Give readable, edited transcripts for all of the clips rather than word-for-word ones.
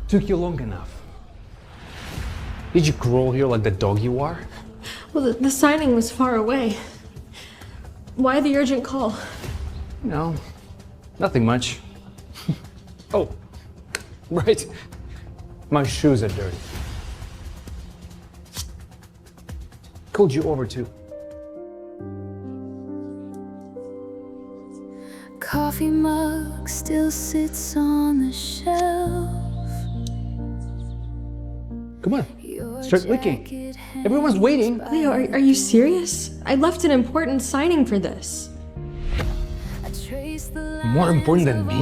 Took you long enough. Did you crawl here like the dog you are? Well, the signing was far away. Why the urgent call? No, nothing much. Oh, right. My shoes are dirty. Called you over too. Coffee mug still sits on the shelf. Come on, start licking. Everyone's waiting. Leo, are you serious? I left an important signing for this. More important than me?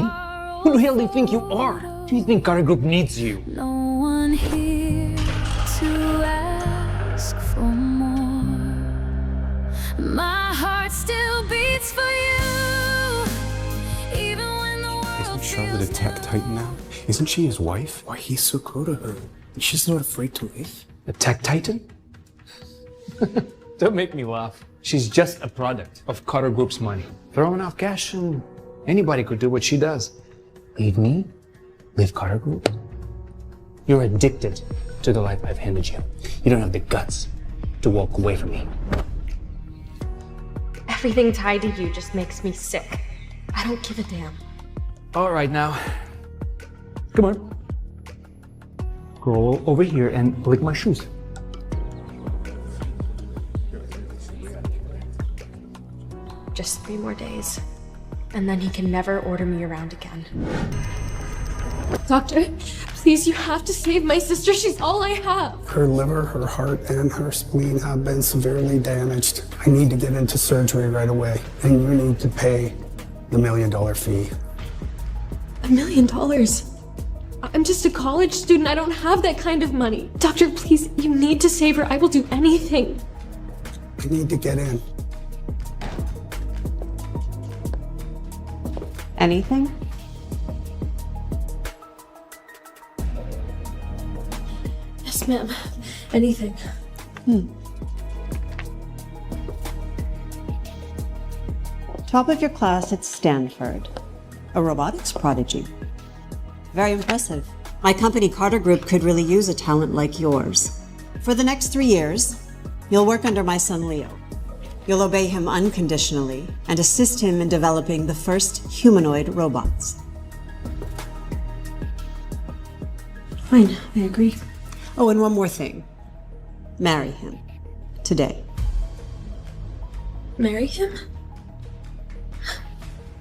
Who the hell do you think you are? Do you think Carter Group needs you? No one here to ask for more. My heart still beats for you, even when the world Isn't Charlotte a tech titan now? Isn't she his wife? Why he's so cool to her? She's not afraid to leave. A tech titan? Don't make me laugh. She's just a product of Carter Group's money. Throw enough cash and anybody could do what she does. Leave me, leave Carter Group. You're addicted to the life I've handed you. You don't have the guts to walk away from me. Everything tied to you just makes me sick. I don't give a damn. All right now, come on. Crawl over here and lick my shoes. Just 3 more days, and then he can never order me around again. Doctor, please, you have to save my sister. She's all I have. Her liver, her heart, and her spleen have been severely damaged. I need to get into surgery right away, and you need to pay the $1 million fee. $1 million? I'm just a college student. I don't have that kind of money. Doctor, please, you need to save her. I will do anything. I need to get in. Anything? Yes, ma'am. Anything. Top of your class at Stanford. A robotics prodigy. Very impressive. My company, Carter Group, could really use a talent like yours. For the next 3 years, you'll work under my son, Leo. You'll obey him unconditionally and assist him in developing the first humanoid robots. Fine, I agree. Oh, and one more thing. Marry him. Today. Marry him?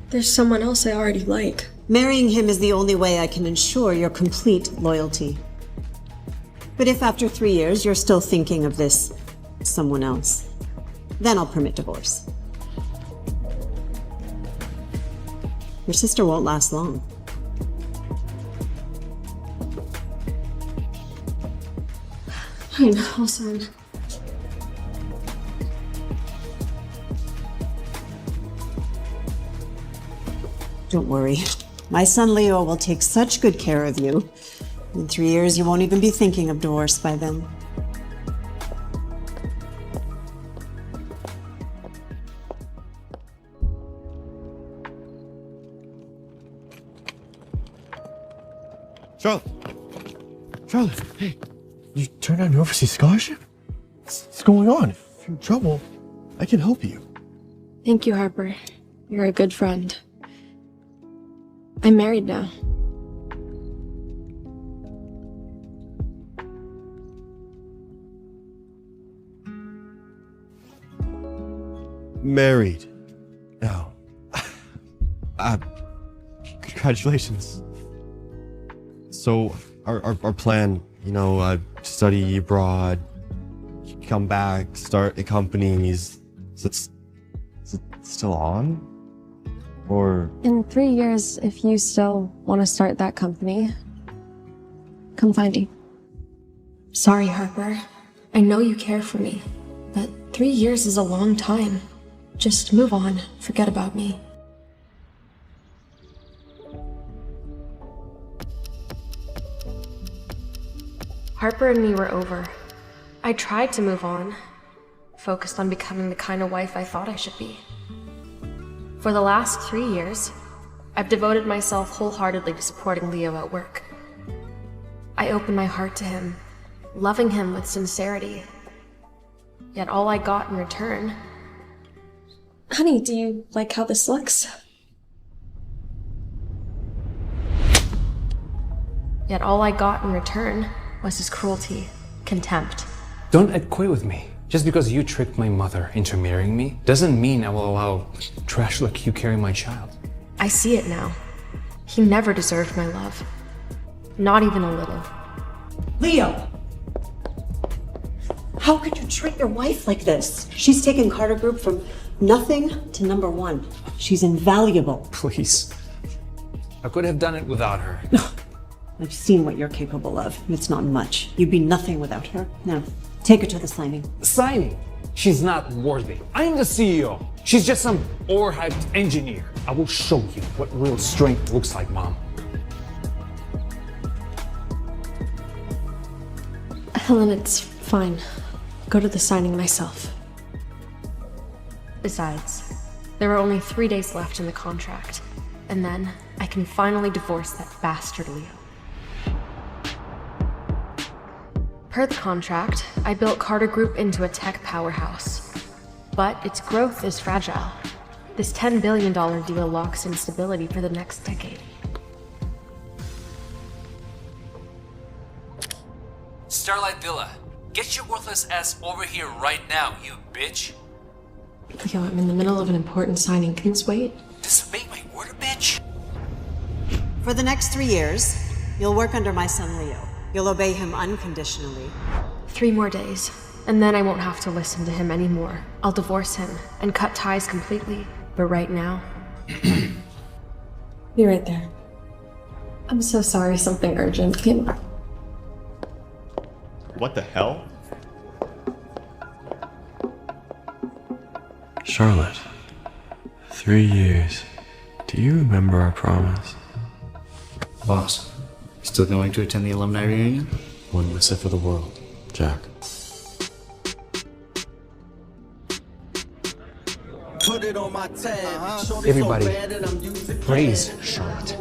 There's someone else I already like. Marrying him is the only way I can ensure your complete loyalty. But if after 3 years you're still thinking of this someone else, then I'll permit divorce. Your sister won't last long. Fine, I'll sign. Don't worry. My son Leo will take such good care of you. In 3 years, you won't even be thinking of divorce by then. Charlotte, hey, you turned down your overseas scholarship? What's going on? If you're in trouble, I can help you. Thank you, Harper. You're a good friend. I'm married now. Married. No. Congratulations. So, our plan, study abroad, come back, start a company, is it still on? Or... In 3 years, if you still want to start that company, come find me. Sorry, Harper. I know you care for me, but 3 years is a long time. Just move on. Forget about me. Harper and me were over. I tried to move on, focused on becoming the kind of wife I thought I should be. For the last 3 years, I've devoted myself wholeheartedly to supporting Leo at work. I opened my heart to him, loving him with sincerity. Yet all I got in return... Honey, do you like how this looks? Yet all I got in return was his cruelty, contempt. Don't act coy with me. Just because you tricked my mother into marrying me doesn't mean I will allow trash like you carry my child. I see it now. He never deserved my love. Not even a little. Leo! How could you treat your wife like this? She's taken Carter Group from nothing to #1. She's invaluable. Please. I could have done it without her. I've seen what you're capable of. It's not much. You'd be nothing without her. Now, take her to the signing. Signing? She's not worthy. I am the CEO. She's just some overhyped engineer. I will show you what real strength looks like, Mom. Helen, it's fine. Go to the signing myself. Besides, there are only 3 days left in the contract, and then I can finally divorce that bastard Leo. Per the contract, I built Carter Group into a tech powerhouse. But its growth is fragile. This $10 billion deal locks in stability for the next decade. Starlight Villa, get your worthless ass over here right now, you bitch. Leo, I'm in the middle of an important signing. Can this wait? Disobey my order, bitch? For the next 3 years, you'll work under my son Leo. You'll obey him unconditionally. 3 more days, and then I won't have to listen to him anymore. I'll divorce him and cut ties completely. But right now... Be right there. I'm so sorry something urgent came up. What the hell? Charlotte, 3 years. Do you remember our promise? Boss, still going to attend the alumni reunion? Wouldn't miss it for the world, Jack. Everybody praise Charlotte.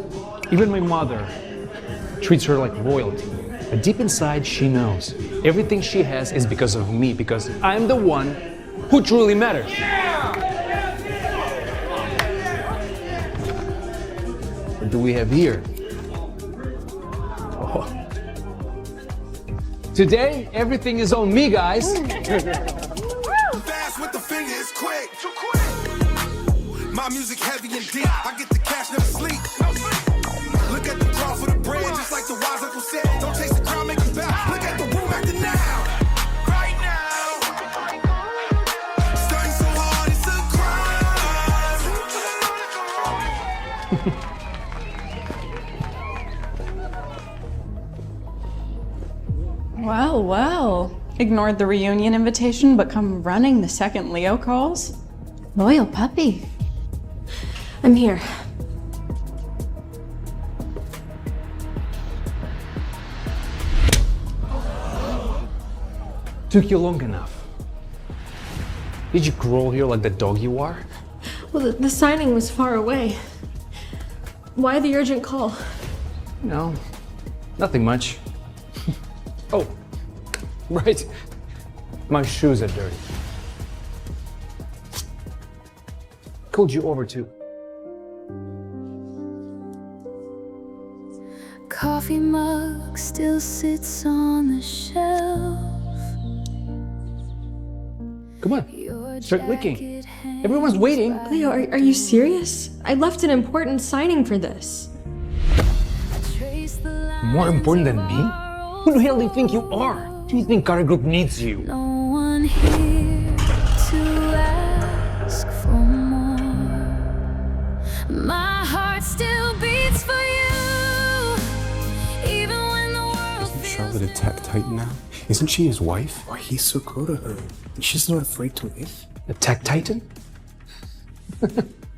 Even my mother treats her like royalty. But deep inside, she knows everything she has is because of me, because I'm the one who truly matters. What do we have here? Oh. Today, everything is on me, guys. Fast with the finger is quick. Too quick. My music heavy and deep. I get the cash, never sleep. Look at the call for the bread, just like the wise uncle said. Don't chase the crown, make it back. Look at the room acting now. Right now. Starting so hard, it's a crime. Well, well. Ignored the reunion invitation, but come running the second Leo calls? Loyal puppy. I'm here. Took you long enough. Did you crawl here like the dog you are? Well, the signing was far away. Why the urgent call? No, nothing much. Oh, right. My shoes are dirty. Called you over too. Coffee mug still sits on the shelf. Come on, start licking. Everyone's waiting. Leo, are you serious? I left an important signing for this. More important than me? Who the hell do you think you are? Do you think Carter Group needs you? No one here to ask for more. My heart still beats for you, even when the world Isn't Charlotte a tech titan now? Isn't she his wife? Why he's so cool to her? She's not afraid to live. A tech titan?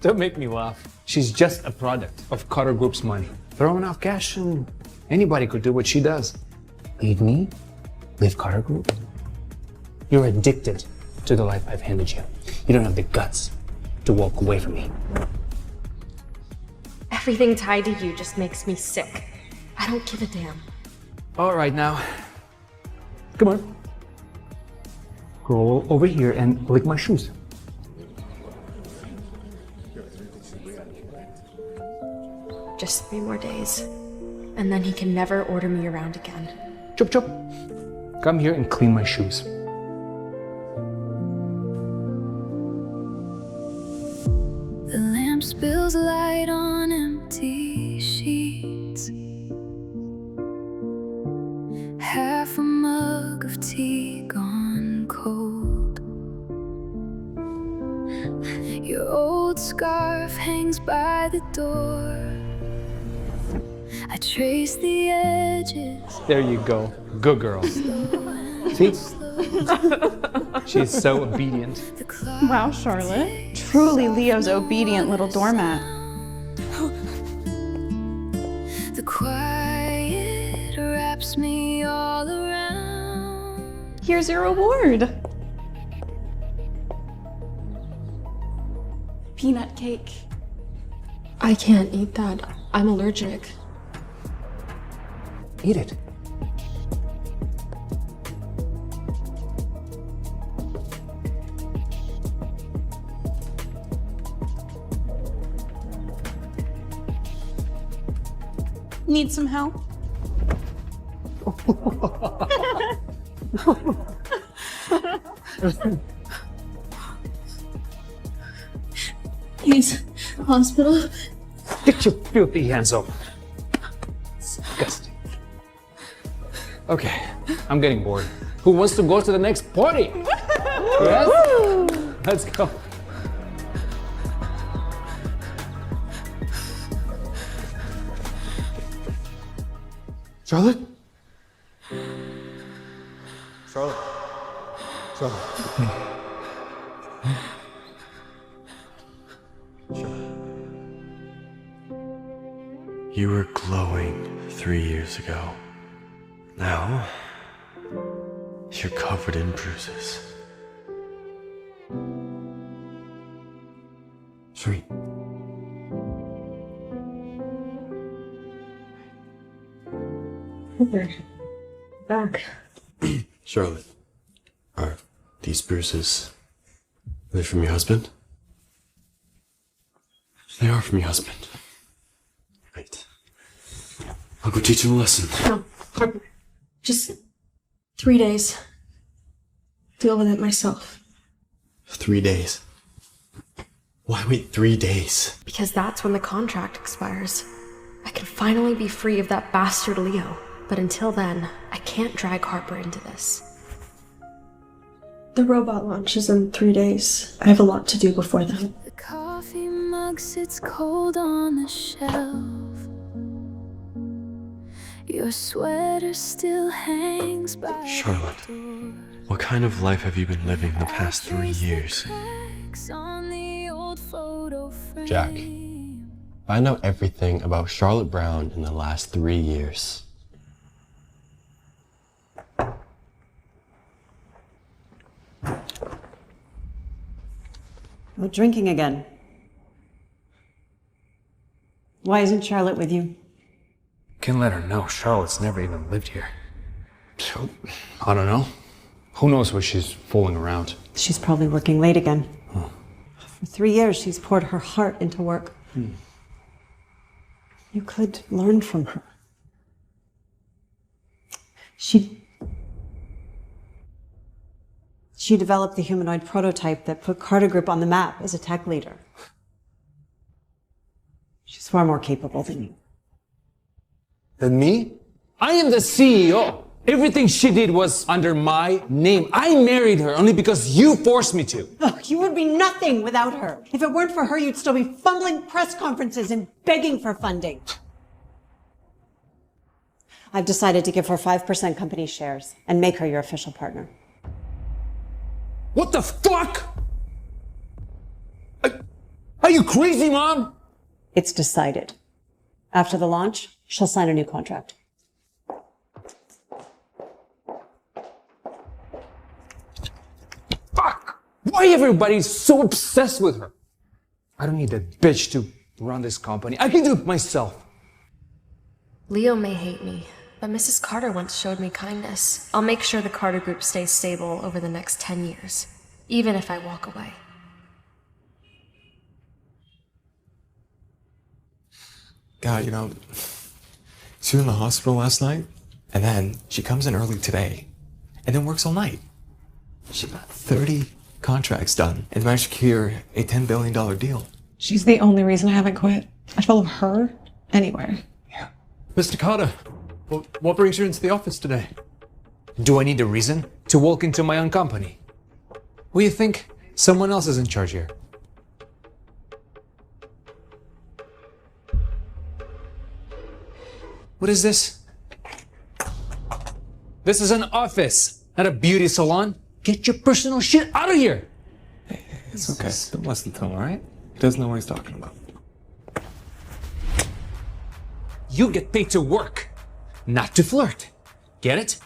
Don't make me laugh. She's just a product of Carter Group's money. Throw enough cash and anybody could do what she does. Leave me? Leave Carter Group? You're addicted to the life I've handed you. You don't have the guts to walk away from me. Everything tied to you just makes me sick. I don't give a damn. All right, now. Come on. Go over here and lick my shoes. Just 3 more days, and then he can never order me around again. Chop, chop. Come here and clean my shoes. The lamp spills light on empty sheets. Half a mug of tea gone cold. Your old scarf hangs by the door. I trace the edges. There you go. Good girl. See? She's so obedient. Wow, Charlotte. Truly Leo's obedient little doormat. The quiet wraps me all around. Here's your reward. Peanut cake. I can't eat that. I'm allergic. Eat it. Need some help? Please, hospital. Get your filthy hands off. Disgusting. Okay, I'm getting bored. Who wants to go to the next party? Yes? Let's go. Charlotte? Charlotte? Charlotte? You were glowing 3 years ago. Now, you're covered in bruises. Sweet. Back. Charlotte, are these bruises, are they from your husband? They are from your husband. Right. I'll go teach him a lesson. No, Harper. Just 3 days. Deal with it myself. 3 days? Why wait 3 days? Because that's when the contract expires. I can finally be free of that bastard Leo. But until then, I can't drag Harper into this. The robot launch is in 3 days. I have a lot to do before then. The coffee mug sits cold on the shelf. Your sweater still hangs by Charlotte, the door. what kind of life have you been living the past 3 years? Cracks on the old photo frame. Jack, find out everything about Charlotte Brown in the last 3 years. Oh, drinking again. Why isn't Charlotte with you? Can't let her know. Charlotte's never even lived here. So, I don't know. Who knows where she's fooling around? She's probably working late again. For 3 years, she's poured her heart into work. You could learn from her. She developed the humanoid prototype that put Carter Group on the map as a tech leader. She's far more capable than you. Than me? I am the CEO. Everything she did was under my name. I married her only because you forced me to. Oh, you would be nothing without her. If it weren't for her, you'd still be fumbling press conferences and begging for funding. I've decided to give her 5% company shares and make her your official partner. What the fuck? Are you crazy, Mom? It's decided. After the launch, she'll sign a new contract. Fuck! Why everybody so obsessed with her? I don't need that bitch to run this company. I can do it myself. Leo may hate me, But Mrs. Carter once showed me kindness. I'll make sure the Carter Group stays stable over the next 10 years, even if I walk away. God, you know, she was in the hospital last night, and then she comes in early today, and then works all night. She got 30 contracts done and managed to secure a $10 billion deal. She's the only reason I haven't quit. I'd follow her anywhere. Yeah. Mr. Carter, what brings you into the office today? Do I need a reason to walk into my own company? What do you think? Someone else is in charge here. What is this? This is an office, not a beauty salon. Get your personal shit out of here! It's okay. Don't listen to him, all right? He doesn't know what he's talking about. You get paid to work, not to flirt. Get it?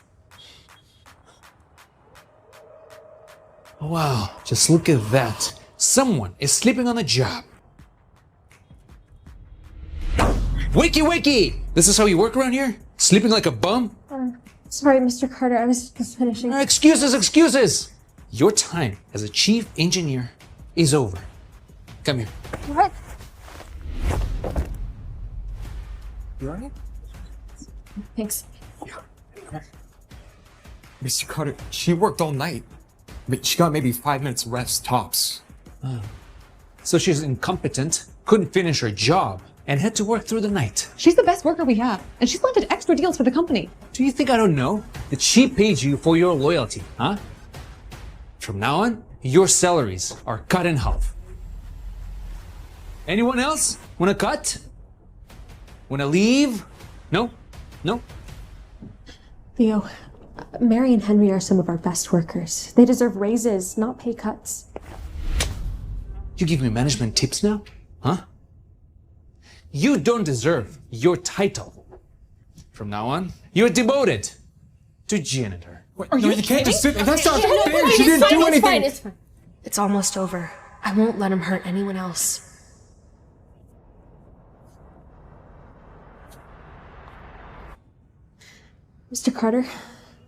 Wow, just look at that. Someone is sleeping on the job. Wakey, wakey! This is how you work around here? Sleeping like a bum? Sorry, Mr. Carter, I was just finishing. Excuses, excuses! Your time as a chief engineer is over. Come here. What? You alright? Thanks. Mr. Carter, she worked all night. But she got maybe 5 minutes rest tops. So she's incompetent, couldn't finish her job, and had to work through the night. She's the best worker we have, and she's landed extra deals for the company. Do you think I don't know that she paid you for your loyalty, huh? From now on, your salaries are cut in half. Anyone else wanna cut? Wanna leave? No? No? Theo, Mary and Henry are some of our best workers. They deserve raises, not pay cuts. You give me management tips now? Huh? You don't deserve your title. From now on, you're demoted to janitor. Wait, no, you can't just sit there. That's not fair. She didn't do anything. It's fine. It's almost over. I won't let him hurt anyone else. Mr. Carter,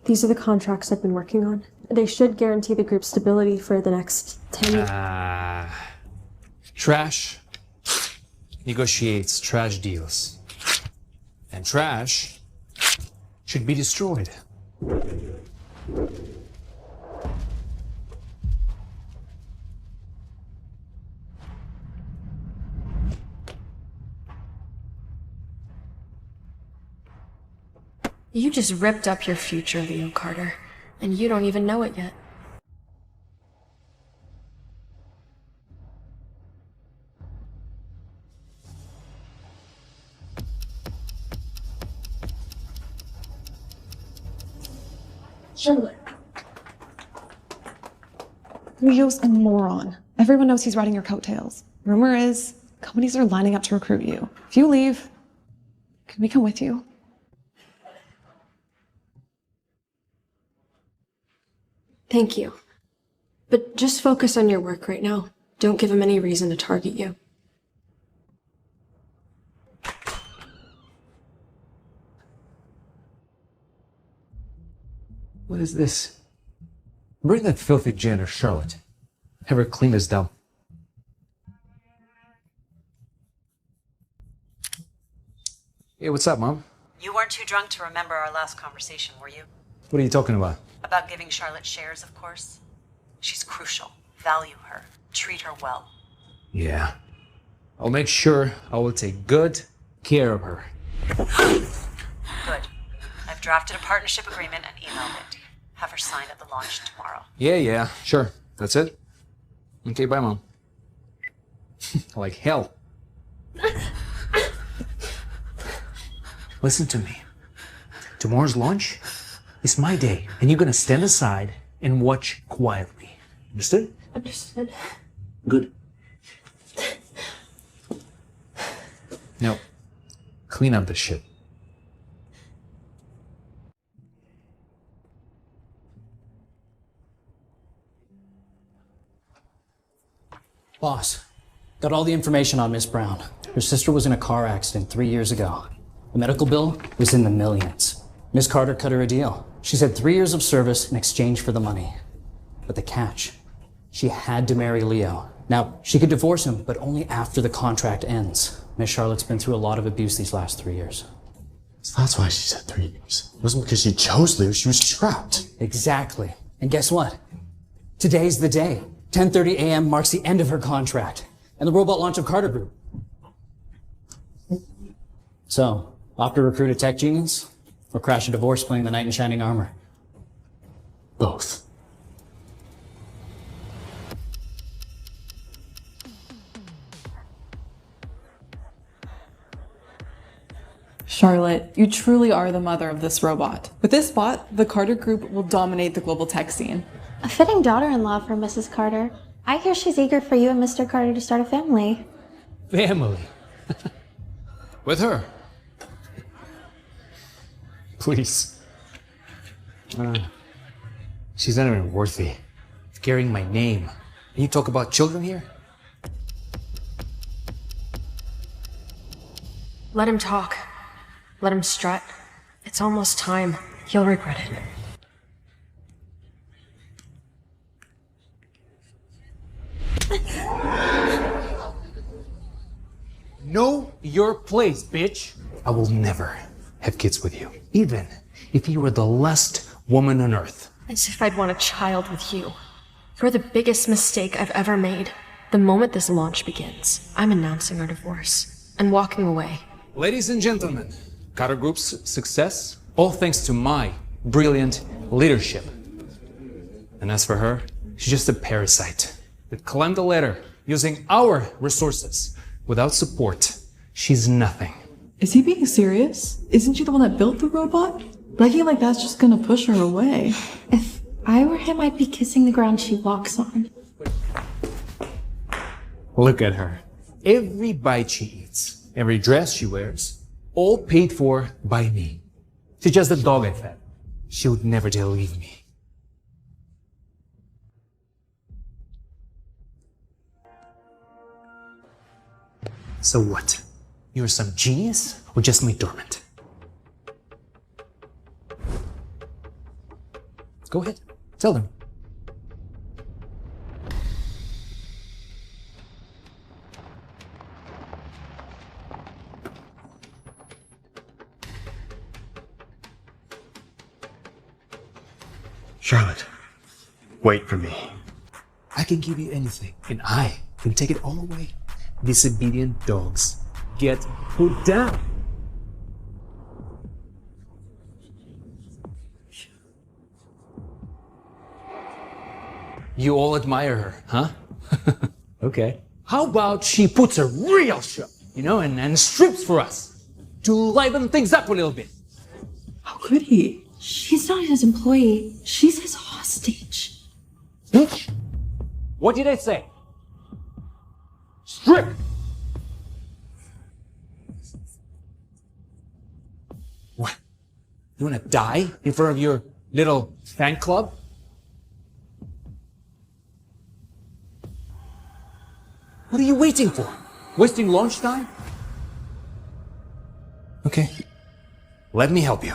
these are the contracts I've been working on. They should guarantee the group's stability for the next 10 years. Trash negotiates trash deals. And trash should be destroyed. You just ripped up your future, Leo Carter, and you don't even know it yet. Charlotte. Leo's a moron. Everyone knows he's riding your coattails. Rumor is, companies are lining up to recruit you. If you leave, can we come with you? Thank you. But just focus on your work right now. Don't give him any reason to target you. What is this? Bring that filthy janitor, Charlotte. Have her clean this down. Hey, what's up, Mom? You weren't too drunk to remember our last conversation, were you? What are you talking about? About giving Charlotte shares, of course. She's crucial. Value her. Treat her well. Yeah. I'll make sure I will take good care of her. Good. I've drafted a partnership agreement and emailed it. Have her sign at the launch tomorrow. Yeah, sure. That's it? Okay, bye, Mom. Like hell. Listen to me. Tomorrow's launch is my day, and you're gonna stand aside and watch quietly. Understood? Understood. Good. Now, clean up the shit. Boss, got all the information on Miss Brown. Her sister was in a car accident 3 years ago. The medical bill was in the millions. Miss Carter cut her a deal. She said 3 years of service in exchange for the money. But the catch, she had to marry Leo. Now, she could divorce him, but only after the contract ends. Miss Charlotte's been through a lot of abuse these last 3 years. So that's why she said 3 years. It wasn't because she chose Leo, she was trapped. Exactly. And guess what? Today's the day. 10:30 a.m. marks the end of her contract and the robot launch of Carter Group. So, opt to recruit a tech genius or crash a divorce playing the knight in shining armor? Both. Charlotte, you truly are the mother of this robot. With this bot, the Carter Group will dominate the global tech scene. A fitting daughter-in-law for Mrs. Carter. I hear she's eager for you and Mr. Carter to start a family. Family? With her? Please. She's not even worthy of carrying my name. And you talk about children here? Let him talk. Let him strut. It's almost time. He'll regret it. Know your place, bitch. I will never have kids with you, even if you were the last woman on earth. As if I'd want a child with you. You're the biggest mistake I've ever made. The moment this launch begins, I'm announcing our divorce and walking away. Ladies and gentlemen, Carter Group's success, all thanks to my brilliant leadership. And as for her, she's just a parasite that climbed the ladder using our resources. Without support, she's nothing. Is he being serious? Isn't she the one that built the robot? Bragging like that's just gonna push her away. If I were him, I'd be kissing the ground she walks on. Look at her. Every bite she eats, every dress she wears, all paid for by me. She's just a dog I fed. She would never dare leave me. So what? You're some genius or just my doormat? Go ahead, tell them. Charlotte, wait for me. I can give you anything, and I can take it all away. Disobedient dogs get put down. You all admire her, huh? Okay. How about she puts a real show, and strips for us to liven things up a little bit? How could he? She's not his employee. She's his hostage. Bitch! What did I say? Strip! What? You wanna die in front of your little fan club? What are you waiting for? Wasting launch time? Okay. Let me help you.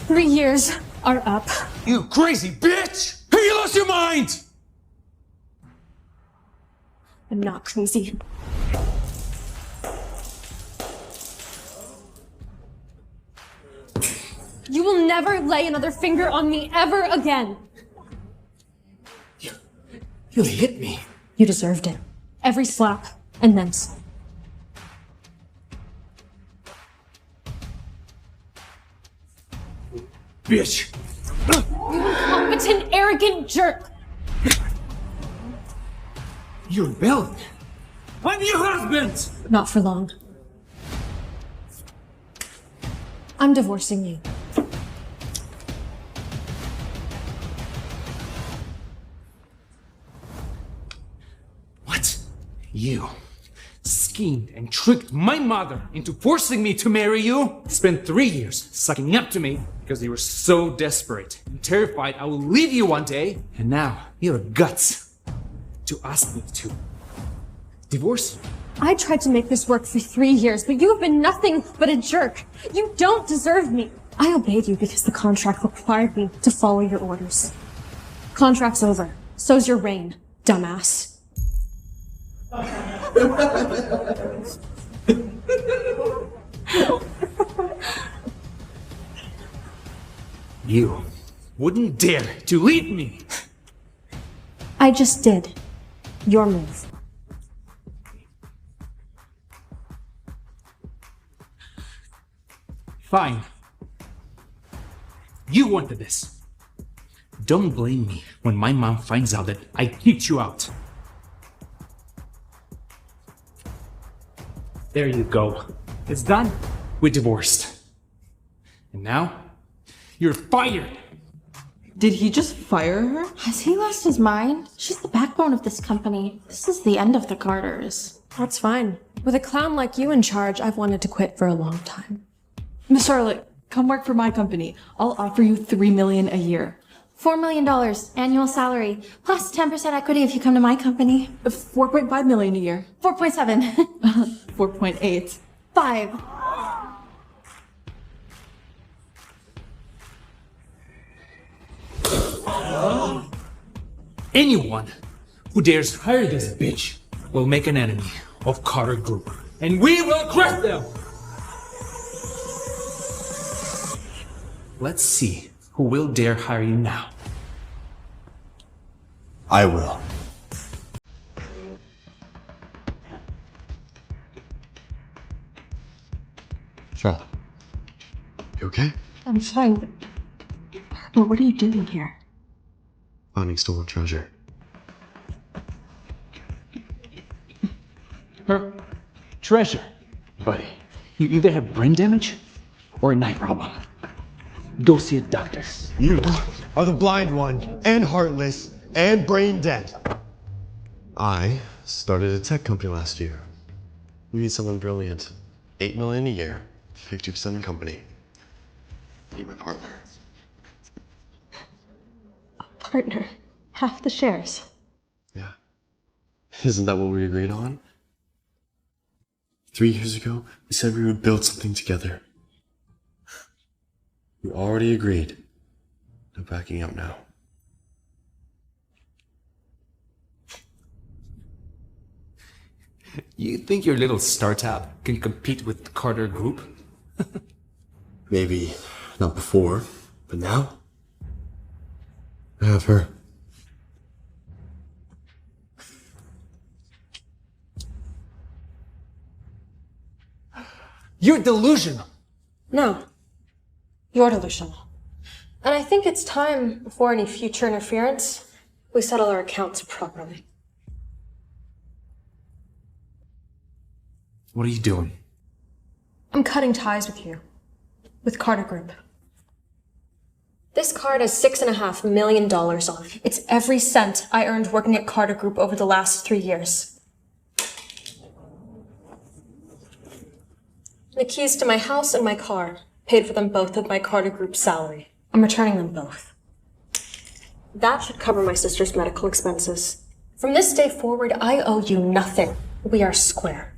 Three years are up. You crazy bitch! Have you lost your mind? I'm not crazy. You will never lay another finger on me ever again. You hit me. You deserved it. Every slap, and then some. bitch! You incompetent, arrogant jerk! You're rebelling. I'm your husband! Not for long. I'm divorcing you. What? You schemed and tricked my mother into forcing me to marry you? Spent 3 years sucking up to me because you were so desperate and terrified I will leave you one day. And now you have guts to ask me to divorce you. I tried to make this work for 3 years, but you have been nothing but a jerk. You don't deserve me. I obeyed you because the contract required me to follow your orders. Contract's over. So's your reign, dumbass. You wouldn't dare to leave me. I just did. Your move. Fine. You wanted this. Don't blame me when my mom finds out that I kicked you out. There you go. It's done. We're divorced. And now, you're fired. Did he just fire her? Has he lost his mind? She's the backbone of this company. This is the end of the Carters. That's fine. With a clown like you in charge, I've wanted to quit for a long time. Miss Charlotte, come work for my company. I'll offer you $3 million a year. $4 million annual salary, plus 10% equity if you come to my company. $4.5 million a year. 4.7. 4.8. 5. Anyone who dares hire this bitch will make an enemy of Carter Group. And we will crush them! Let's see who will dare hire you now. I will. Charlotte, you okay? I'm fine, but what are you doing here? Finding stolen treasure. Her treasure. Buddy, you either have brain damage or a night problem. Go see a doctor. You are the blind one, and heartless, and brain dead. I started a tech company last year. We need someone brilliant. $8 million a year, 50% in company. Need my partner. Partner. Half the shares. Yeah. Isn't that what we agreed on? 3 years ago, we said we would build something together. We already agreed. No backing out now. You think your little startup can compete with the Carter Group? Maybe not before, but now? I have her. You're delusional. No. You're delusional. And I think it's time, before any future interference, we settle our accounts properly. What are you doing? I'm cutting ties with you. With Carter Group. This card has $6.5 million on it. It's every cent I earned working at Carter Group over the last 3 years. The keys to my house and my car. Paid for them both with my Carter Group salary. I'm returning them both. That should cover my sister's medical expenses. From this day forward, I owe you nothing. We are square.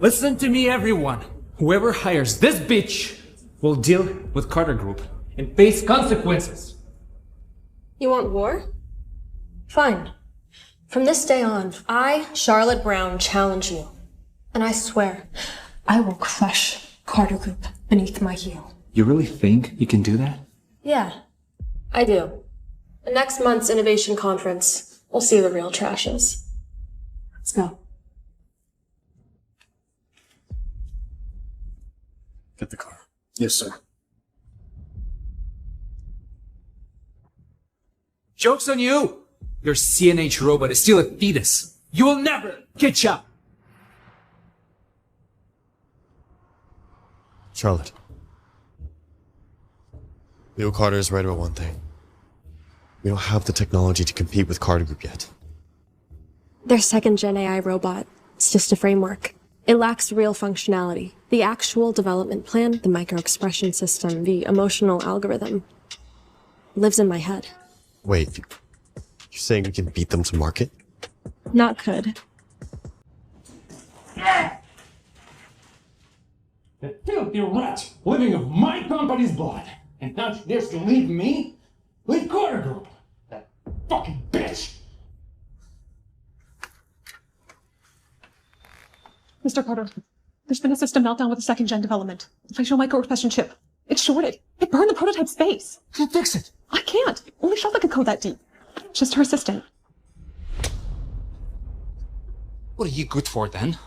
Listen to me, everyone. Whoever hires this bitch will deal with Carter Group and face consequences. You want war? Fine. From this day on, I, Charlotte Brown, challenge you. And I swear, I will crush Carter Group beneath my heel. You really think you can do that? Yeah, I do. The next month's innovation conference, we'll see who the real trash is. Let's go. Get the car. Yes, sir. Joke's on you! Your CNH robot is still a fetus. You will never catch up! Charlotte. Leo Carter is right about one thing. We don't have the technology to compete with Carter Group yet. Their second-gen AI robot. It's just a framework. It lacks real functionality. The actual development plan, the micro-expression system, the emotional algorithm, lives in my head. Wait, you're saying we can beat them to market? Not could. The filthy rat living of my company's blood. And now she dares to leave me? Leave Carter Group. That fucking bitch. Mr. Carter, there's been a system meltdown with the second-gen development. The facial micro-expression chip. It's shorted. It burned the prototype space. You fix it. I can't. Only Charlotte could code that deep. Just her assistant. What are you good for then?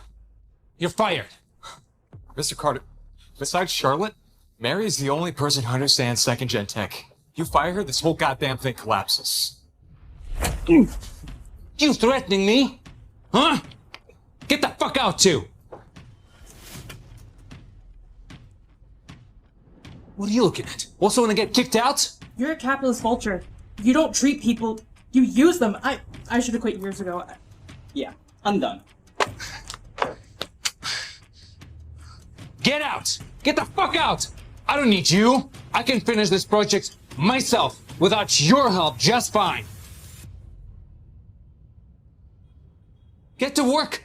You're fired. Mr. Carter, besides Charlotte, Mary is the only person who understands second-gen tech. You fire her, this whole goddamn thing collapses. You threatening me? Huh? Get the fuck out too! What are you looking at? Also wanna get kicked out? You're a capitalist vulture. You don't treat people, you use them. I should have quit years ago. Yeah, I'm done. Get out! Get the fuck out! I don't need you! I can finish this project myself without your help just fine. Get to work!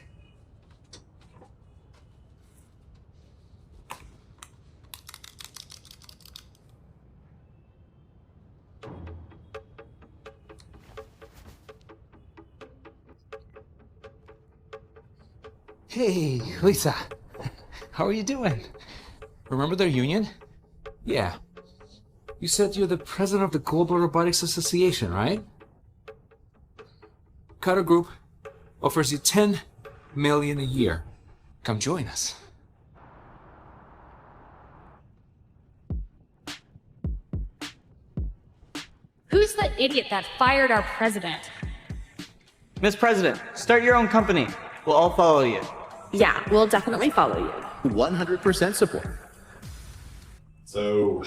Hey, Lisa. How are you doing? Remember their union? Yeah. You said you're the president of the Global Robotics Association, right? Carter Group offers you $10 million a year. Come join us. Who's the idiot that fired our president? Miss President, start your own company. We'll all follow you. Yeah, we'll definitely follow you. 100% support. So,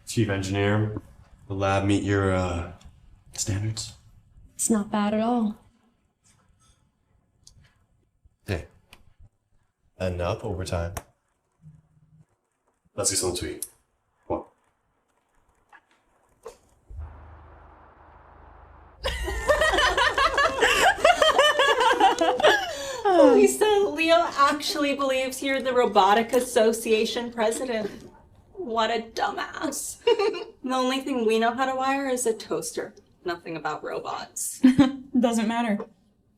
Chief Engineer, the lab meet your, standards? It's not bad at all. Hey. Enough overtime. Let's get something to eat. Come on. Lisa, Leo actually believes you're the Robotic Association president. What a dumbass. The only thing we know how to wire is a toaster. Nothing about robots. Doesn't matter.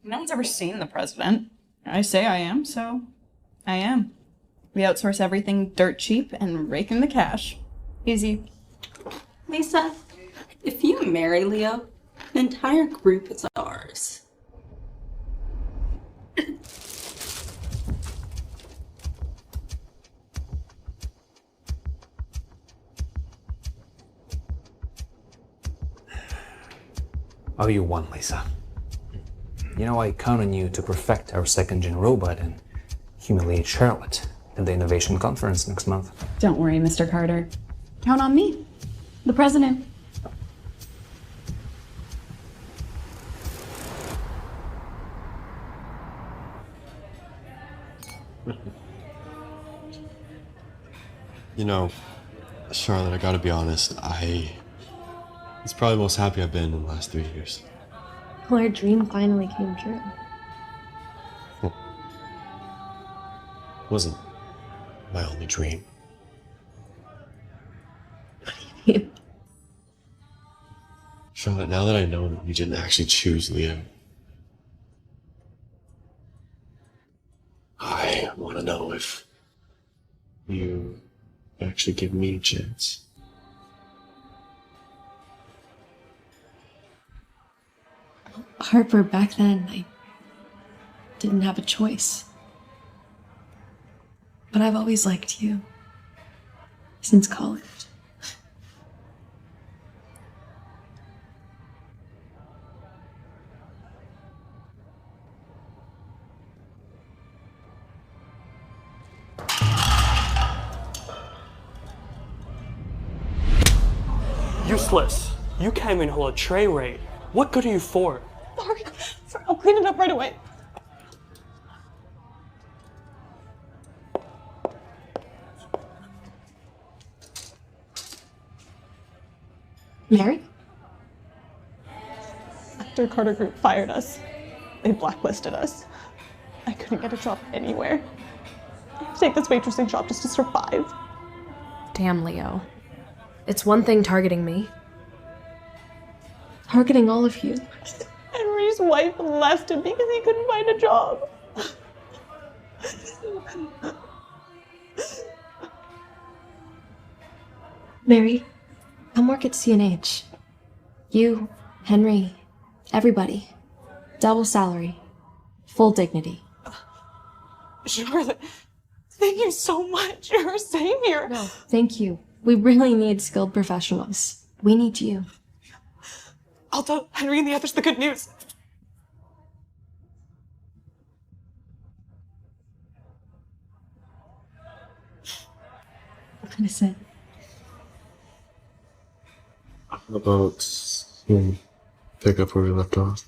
No one's ever seen the president. I say I am, so I am. We outsource everything dirt cheap and rake in the cash. Easy. Lisa, if you marry Leo, the entire group is ours. Oh, you won, Lisa. You know, I count on you to perfect our second-gen robot and humiliate Charlotte at the Innovation Conference next month. Don't worry, Mr. Carter. Count on me, the president. You know, Charlotte, I gotta be honest, it's probably the most happy I've been in the last 3 years. Well, our dream finally came true. Wasn't my only dream. Charlotte, now that I know that you didn't actually choose Leo, I want to know if you actually give me a chance. Harper, back then, I didn't have a choice. But I've always liked you. since college. Useless. You can't even hold a tray rate. What good are you for? Sorry, I'll clean it up right away. Mary? After Carter Group fired us, they blacklisted us. I couldn't get a job anywhere. I had to take this waitressing job just to survive. Damn, Leo. It's one thing targeting me. Targeting all of you. Henry's wife left him because he couldn't find a job. Mary, come work at CNH. You, Henry, everybody. Double salary. Full dignity. Charlotte, thank you so much. You're our savior. No, thank you. We really need skilled professionals. We need you. I'll tell Henry and the others the good news. What is it? How about pick up where we left off?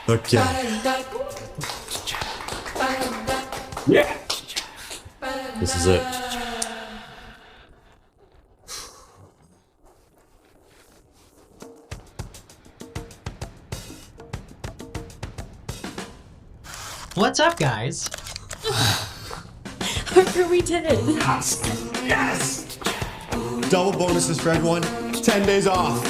Okay. Yeah. This is it. What's up, guys? Harper, we did it. Yes! Double bonuses for everyone. 10 days off.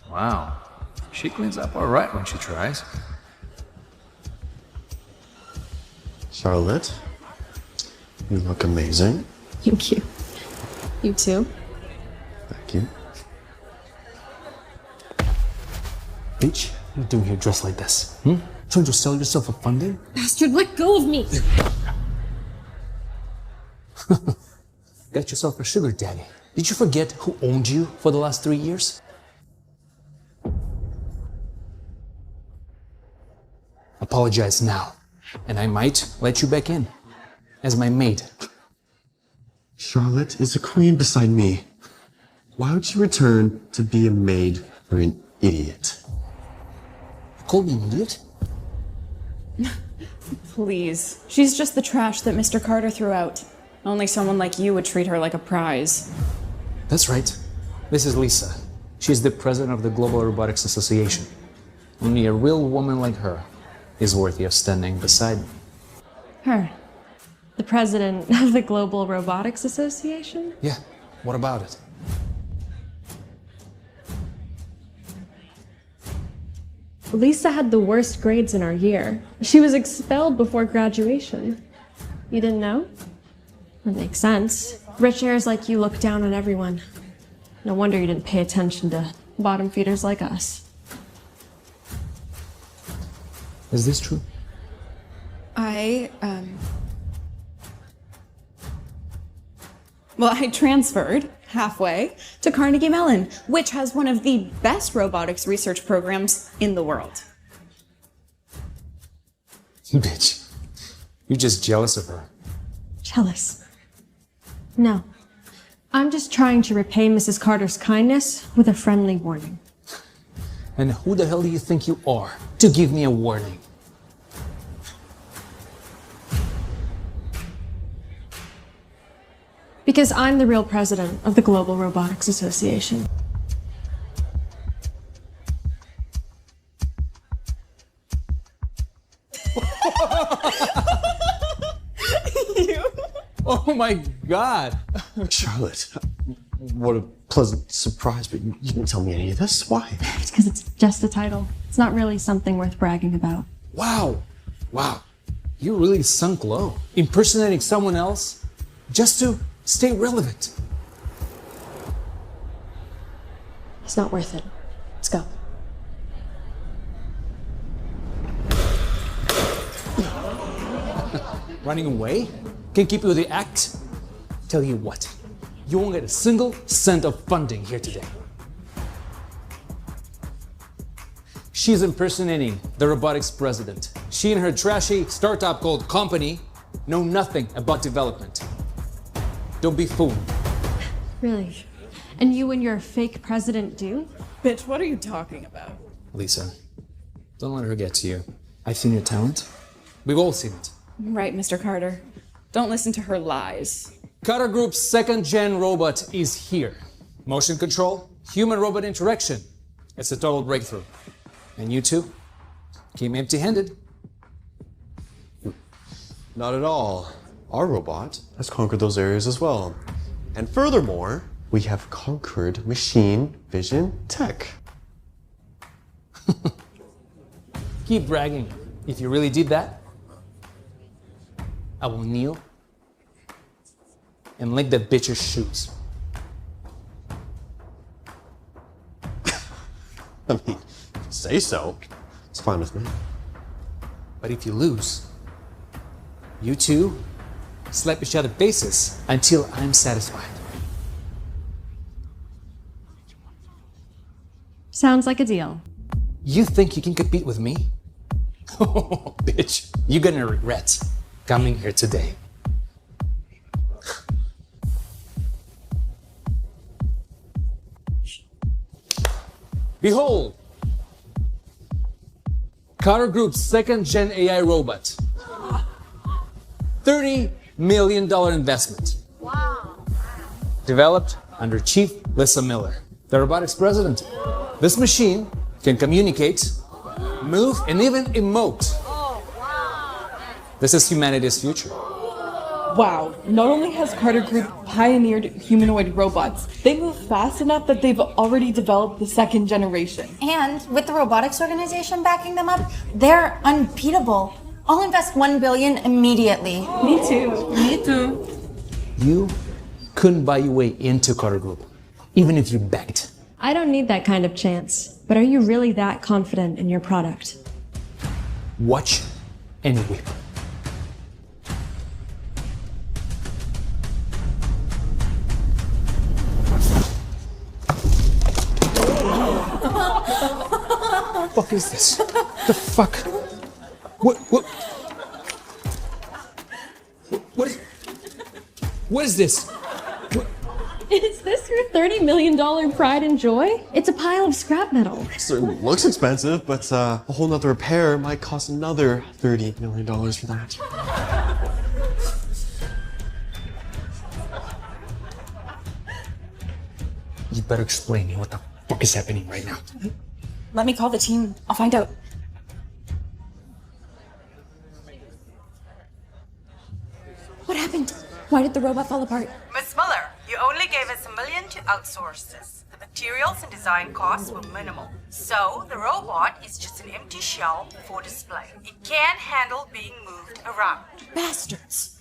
Wow. She cleans up all right when she tries. Charlotte, you look amazing. Thank you. You too. Thank you. Bitch, what are you doing here dressed like this? Trying to sell yourself a funding? Bastard, let go of me! Got yourself a sugar daddy. Did you forget who owned you for the last 3 years? Apologize now, and I might let you back in as my maid. Charlotte is a queen beside me. Why would you return to be a maid for an idiot? You called me an idiot? Please. She's just the trash that Mr. Carter threw out. Only someone like you would treat her like a prize. That's right. This is Lisa. She's the president of the Global Robotics Association. Only a real woman like her is worthy of standing beside me. Her. The president of the Global Robotics Association? Yeah, what about it? Lisa had the worst grades in our year. She was expelled before graduation. You didn't know? That makes sense. Rich heirs like you look down on everyone. No wonder you didn't pay attention to bottom feeders like us. Is this true? I transferred halfway to Carnegie Mellon, which has one of the best robotics research programs in the world. Bitch, you're just jealous of her. Jealous? No. I'm just trying to repay Mrs. Carter's kindness with a friendly warning. And who the hell do you think you are to give me a warning? Because I'm the real president of the Global Robotics Association. Oh my God. Charlotte, what a pleasant surprise, but you didn't tell me any of this. Why? It's because it's just a title. It's not really something worth bragging about. Wow. Wow. You really sunk low. Impersonating someone else just to stay relevant. It's not worth it. Let's go. Running away? Can't keep you with the act? Tell you what, you won't get a single cent of funding here today. She's impersonating the robotics president. She and her trashy startup called company know nothing about development. Don't be fooled. Really? And you and your fake president do? Bitch, what are you talking about? Lisa, don't let her get to you. I've seen your talent. We've all seen it. Right, Mr. Carter. Don't listen to her lies. Carter Group's second-gen robot is here. Motion control, human-robot interaction. It's a total breakthrough. And you two came empty-handed. Not at all. Our robot has conquered those areas as well. And furthermore, we have conquered machine vision tech. Keep bragging. If you really did that, I will kneel and lick that bitch's shoes. I mean, say so. It's fine with me. But if you lose, you two slap each other's faces until I'm satisfied. Sounds like a deal. You think you can compete with me? Oh, bitch, you're gonna regret coming here today. Behold, Carter Group's second-gen AI robot. $30 million investment. Wow. Developed under Chief Lisa Miller, the robotics president. This machine can communicate, move, and even emote. This is humanity's future. Wow, not only has Carter Group pioneered humanoid robots, they move fast enough that they've already developed the second generation. And with the robotics organization backing them up, they're unbeatable. I'll invest $1 billion immediately. Me too. Me too. You couldn't buy your way into Carter Group, even if you begged. I don't need that kind of chance. But are you really that confident in your product? Watch and whip. What is this? The fuck? What is this? Is this your $30 million pride and joy? It's a pile of scrap metal. Certainly looks expensive, but a whole nother repair might cost another $30 million for that. You better explain me what the fuck is happening right now. Let me call the team. I'll find out. What happened? Why did the robot fall apart? Miss Muller, you only gave us $1 million to outsource this. The materials and design costs were minimal. So the robot is just an empty shell for display. It can't handle being moved around. Bastards!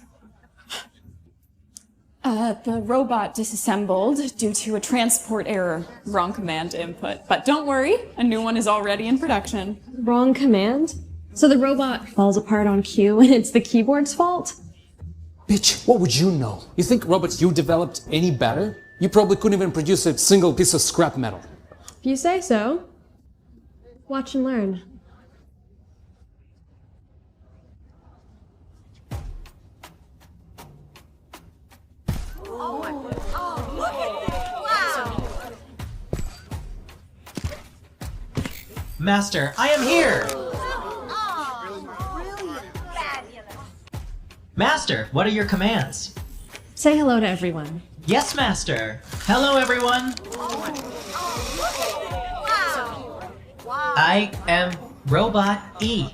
The robot disassembled due to a transport error. Wrong command input. But don't worry, a new one is already in production. Wrong command? So the robot falls apart on cue and it's the keyboard's fault? Bitch, what would you know? You think robots you developed any better? You probably couldn't even produce a single piece of scrap metal. If you say so. Watch and learn. Master, I am here! Master, what are your commands? Say hello to everyone. Yes, Master! Hello, everyone! I am Robot E,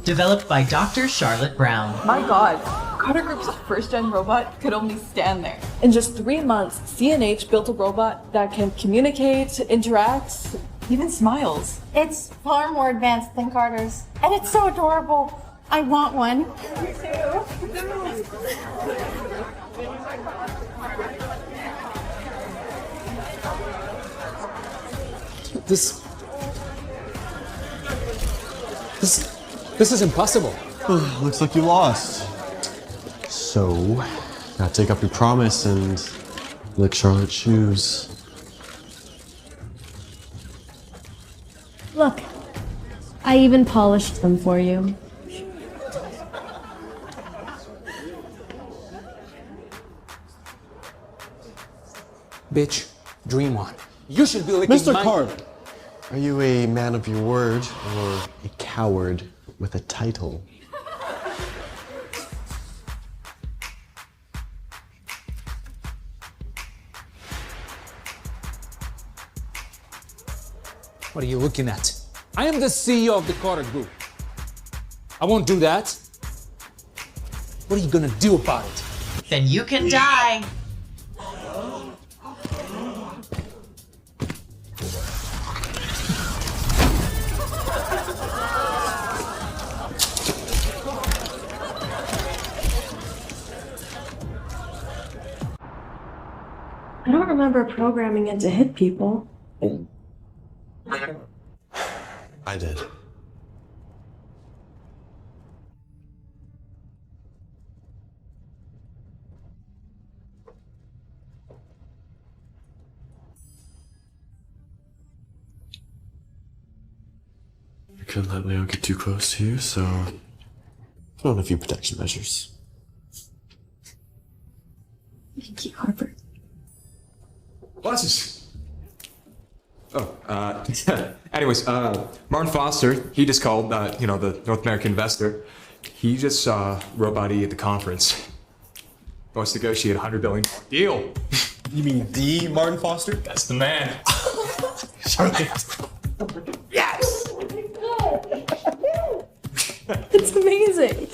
developed by Dr. Charlotte Brown. My god, Carter Group's first-gen robot could only stand there. In just 3 months, CNH built a robot that can communicate, interact, even smiles. It's far more advanced than Carter's, and it's so adorable. I want one. Me This is impossible. Looks like you lost. So, gotta take up your promise and lick Charlotte's shoes. Look, I even polished them for you. Bitch, dream on. You should be licking Mr. my... Carter, are you a man of your word or a coward with a title? What are you looking at? I am the CEO of the Carter Group. I won't do that. What are you gonna do about it? Then you can die! I don't remember programming it to hit people. I did. I couldn't let Leo get too close to you, so put on a few protection measures. Thank you, Harper. Bacic. Oh, anyways, Martin Foster, he just called, the North American investor. He just saw Robot E at the conference. Wants to negotiate a $100 billion deal. You mean the Martin Foster? That's the man. Charlotte. Yes! It's amazing.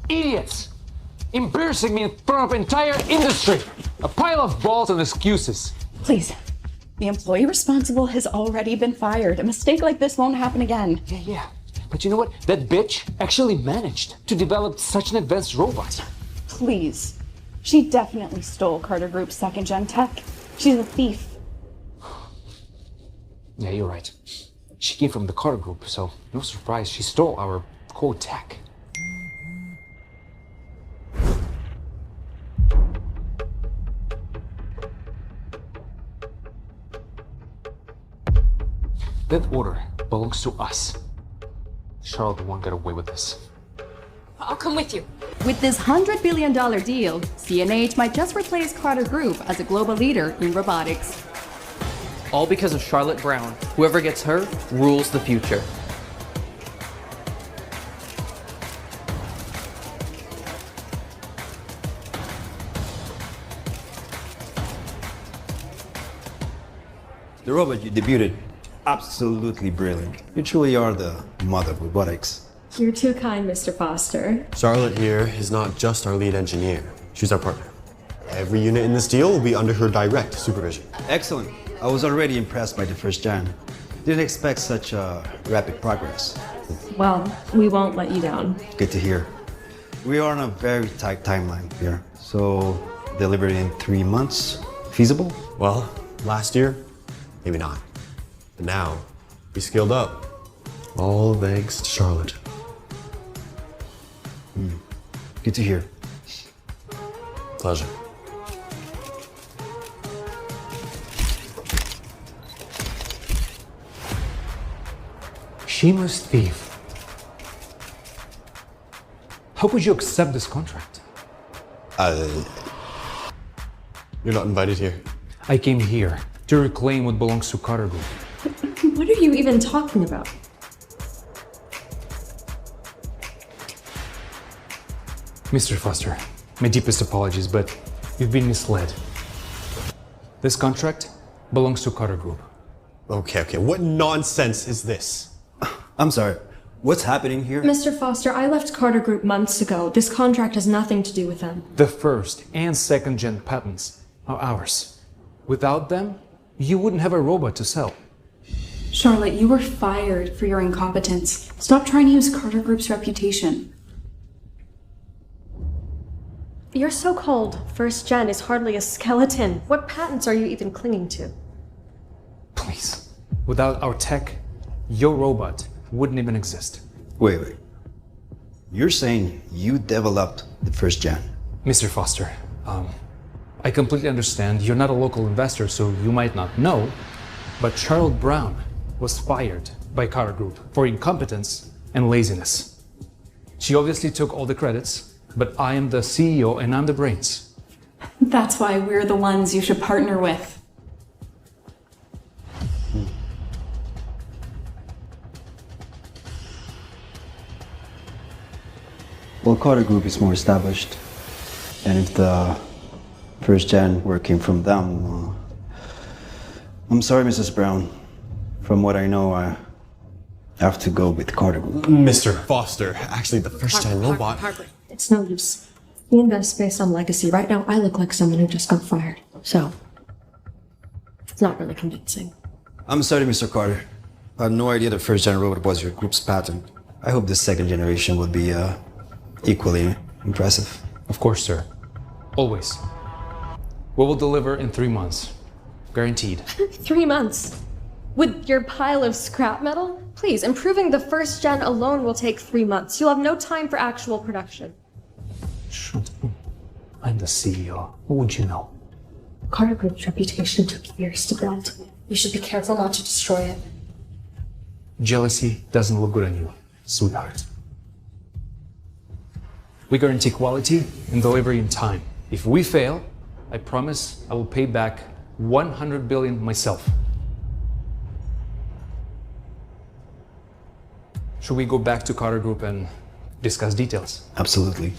Idiots! Embarrassing me in front of entire industry! A pile of balls and excuses. Please. The employee responsible has already been fired. A mistake like this won't happen again. Yeah. But you know what? That bitch actually managed to develop such an advanced robot. Please. She definitely stole Carter Group's second-gen tech. She's a thief. Yeah, you're right. She came from the Carter Group, so no surprise she stole our core tech. That order belongs to us. Charlotte won't get away with this. I'll come with you. With this $100 billion deal, CNH might just replace Carter Group as a global leader in robotics. All because of Charlotte Brown. Whoever gets her rules the future. The robot you debuted, absolutely brilliant. You truly are the mother of robotics. You're too kind, Mr. Foster. Charlotte here is not just our lead engineer. She's our partner. Every unit in this deal will be under her direct supervision. Excellent. I was already impressed by the first gen. Didn't expect such rapid progress. Well, we won't let you down. Good to hear. We are on a very tight timeline here. So, delivered in 3 months. Feasible? Well, last year, maybe not. But now, we scaled up. All thanks to Charlotte. Good to hear. Pleasure. Shameless thief. How could you accept this contract? We You're not invited here. I came here to reclaim what belongs to Carter Group. What are you even talking about? Mr. Foster, my deepest apologies, but you've been misled. This contract belongs to Carter Group. Okay, what nonsense is this? I'm sorry, what's happening here? Mr. Foster, I left Carter Group months ago. This contract has nothing to do with them. The first and second gen patents are ours. Without them, you wouldn't have a robot to sell. Charlotte, you were fired for your incompetence. Stop trying to use Carter Group's reputation. Your so-called first gen is hardly a skeleton. What patents are you even clinging to? Please. Without our tech, your robot wouldn't even exist. Wait. You're saying you developed the first gen? Mr. Foster, I completely understand you're not a local investor, so you might not know, but Charlotte Brown was fired by Carter Group for incompetence and laziness. She obviously took all the credits, but I am the CEO and I'm the brains. That's why we're the ones you should partner with. Well, Carter Group is more established, and if the first gen work came from them, I'm sorry, Mrs. Brown. From what I know, I have to go with Carter Group. Mr. Foster, actually the first gen robot... Harper, it's no use. We invest based on legacy. Right now, I look like someone who just got fired. So, it's not really convincing. I'm sorry, Mr. Carter. I had no idea the first gen robot was your group's patent. I hope the second generation will be equally impressive. Of course, sir. Always. We will deliver in 3 months. Guaranteed. 3 months? With your pile of scrap metal? Please, improving the first gen alone will take 3 months. You'll have no time for actual production. Shut up. I'm the CEO. What would you know? Carter Group's reputation took years to build. You should be careful not to destroy it. Jealousy doesn't look good on you, sweetheart. We guarantee quality and delivery in time. If we fail, I promise I will pay back 100 billion myself. Should we go back to Carter Group and discuss details? Absolutely.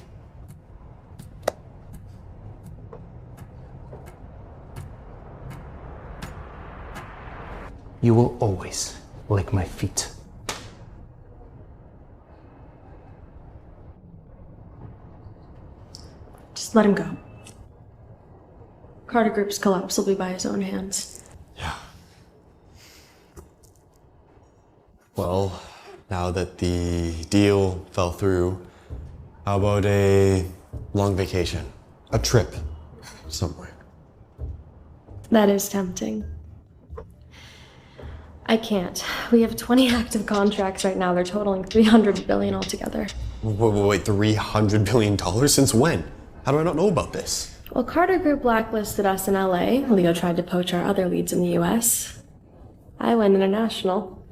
You will always lick my feet. Just let him go. Carter Group's collapse will be by his own hands. Well, now that the deal fell through, how about a long vacation? A trip somewhere? That is tempting. I can't. We have 20 active contracts right now. They're totaling 300 billion altogether. Wait, $300 billion? Since when? How do I not know about this? Well, Carter Group blacklisted us in LA. Leo tried to poach our other leads in the US. I went international.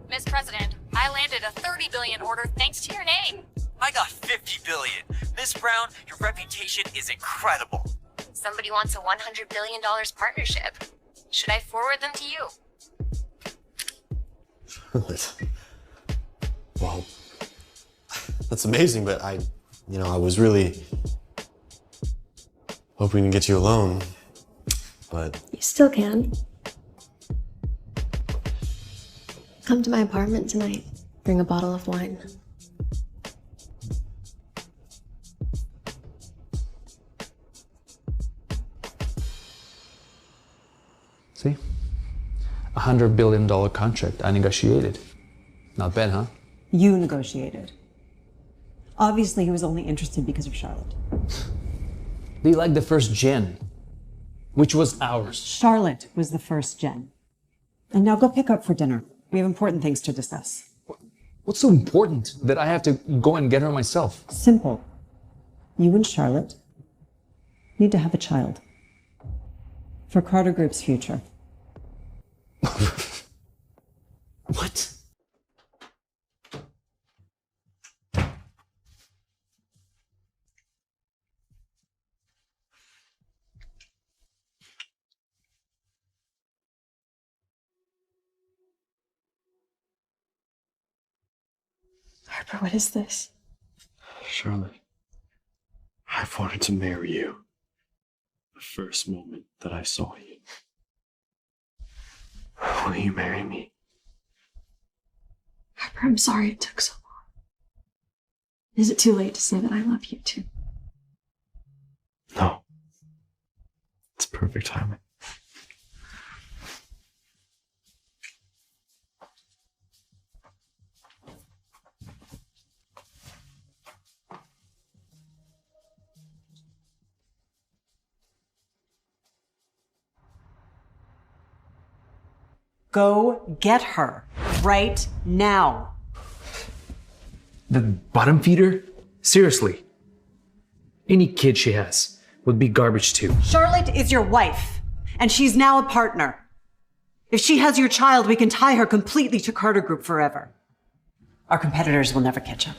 Miss President, I landed a 30 billion order thanks to your name. I got 50 billion. Miss Brown, your reputation is incredible. Somebody wants a $100 billion partnership. Should I forward them to you? Well, that's amazing, but I was really hoping to get you a loan, but... You still can. Come to my apartment tonight. Bring a bottle of wine. See? $100 billion contract I negotiated. Not bad, huh? You negotiated. Obviously, he was only interested because of Charlotte. They like the first gen, which was ours. Charlotte was the first gen. And now go pick up for dinner. We have important things to discuss. What's so important that I have to go and get her myself? Simple. You and Charlotte need to have a child. For Carter Group's future. What? Harper, what is this? Charlotte, I've wanted to marry you the first moment that I saw you. Will you marry me? Harper, I'm sorry it took so long. Is it too late to say that I love you too? No. It's perfect timing. Go get her right now. The bottom feeder? Seriously. Any kid she has would be garbage too. Charlotte is your wife, and she's now a partner. If she has your child, we can tie her completely to Carter Group forever. Our competitors will never catch up.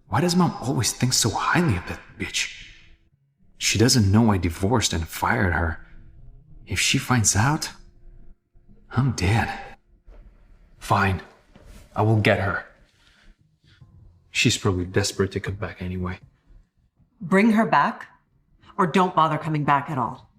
Why does Mom always think so highly of that bitch? She doesn't know I divorced and fired her. If she finds out, I'm dead. Fine. I will get her. She's probably desperate to come back anyway. Bring her back, or don't bother coming back at all.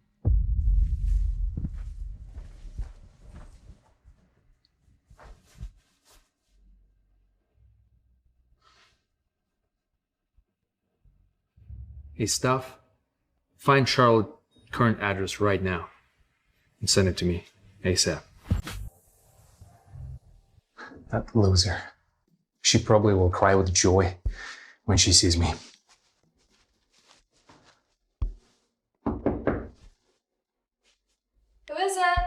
Hey, Stuff. Find Charlotte's current address right now and send it to me ASAP. That loser. She probably will cry with joy when she sees me. Who is it?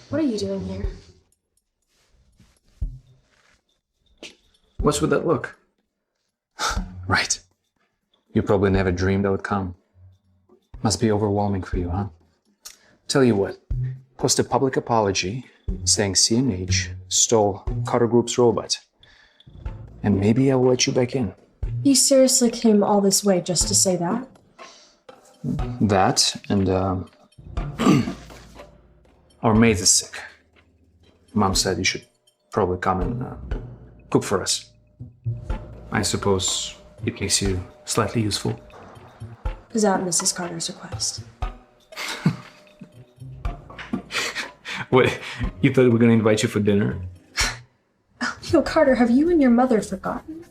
What are you doing here? What's with that look? Right. You probably never dreamed I would come. Must be overwhelming for you, huh? Tell you what, post a public apology saying CNH stole Carter Group's robot. And maybe I will let you back in. You seriously came all this way just to say that? That and, our maid is sick. Mom said you should probably come and cook for us. I suppose it makes you slightly useful. Is that Mrs. Carter's request? What, you thought we were gonna invite you for dinner? Yo, Carter, have you and your mother forgotten?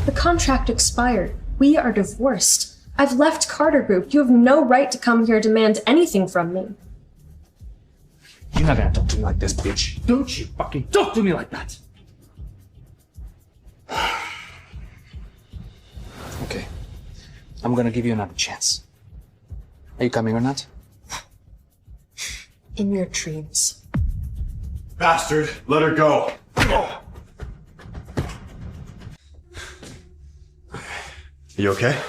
The contract expired. We are divorced. I've left Carter Group. You have no right to come here and demand anything from me. You're not gonna talk to me like this, bitch. Don't you fucking talk to me like that! Okay. I'm gonna give you another chance. Are you coming or not? In your dreams. Bastard, let her go. You okay?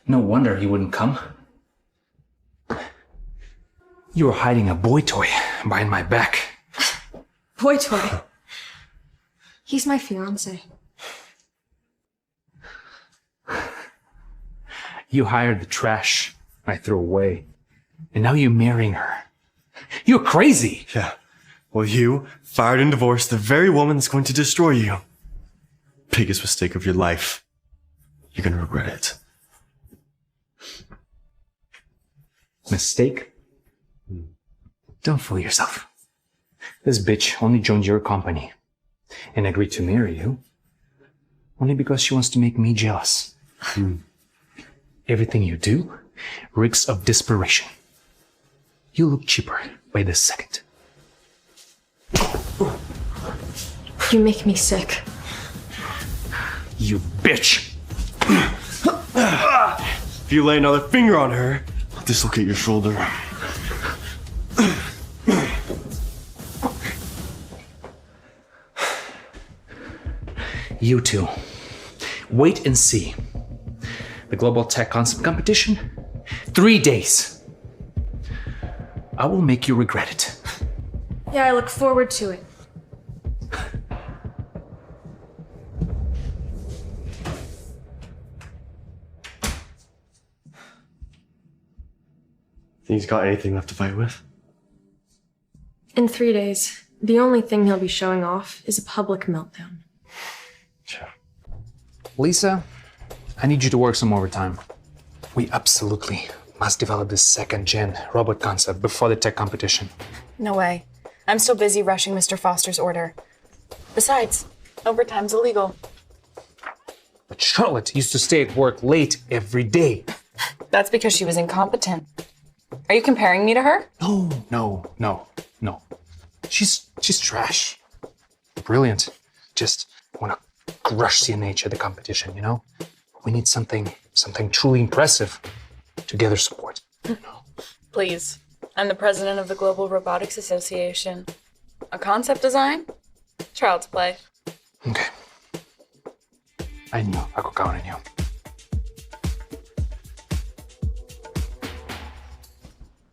No wonder he wouldn't come. You were hiding a boy toy behind my back. Boy toy. He's my fiance. You hired the trash I threw away, and now you're marrying her. You're crazy! Yeah. Well, you fired and divorced the very woman that's going to destroy you. Biggest mistake of your life. You're gonna regret it. Mistake? Don't fool yourself. This bitch only joined your company and agreed to marry you only because she wants to make me jealous. Everything you do reeks of desperation. You look cheaper by the second. You make me sick. You bitch! If you lay another finger on her, I'll dislocate your shoulder. You two, wait and see. The Global Tech Concept Competition, 3 days. I will make you regret it. Yeah, I look forward to it. Think he's got anything left to fight with? In 3 days, the only thing he'll be showing off is a public meltdown. Lisa, I need you to work some overtime. We absolutely must develop this second-gen robot concept before the tech competition. No way. I'm still busy rushing Mr. Foster's order. Besides, overtime's illegal. But Charlotte used to stay at work late every day. That's because she was incompetent. Are you comparing me to her? No. She's trash. Brilliant. Just want to crush CNH at the competition, you know? We need something truly impressive to gather support. Please. I'm the president of the Global Robotics Association. A concept design? Child's play. Okay. I knew I could count on you.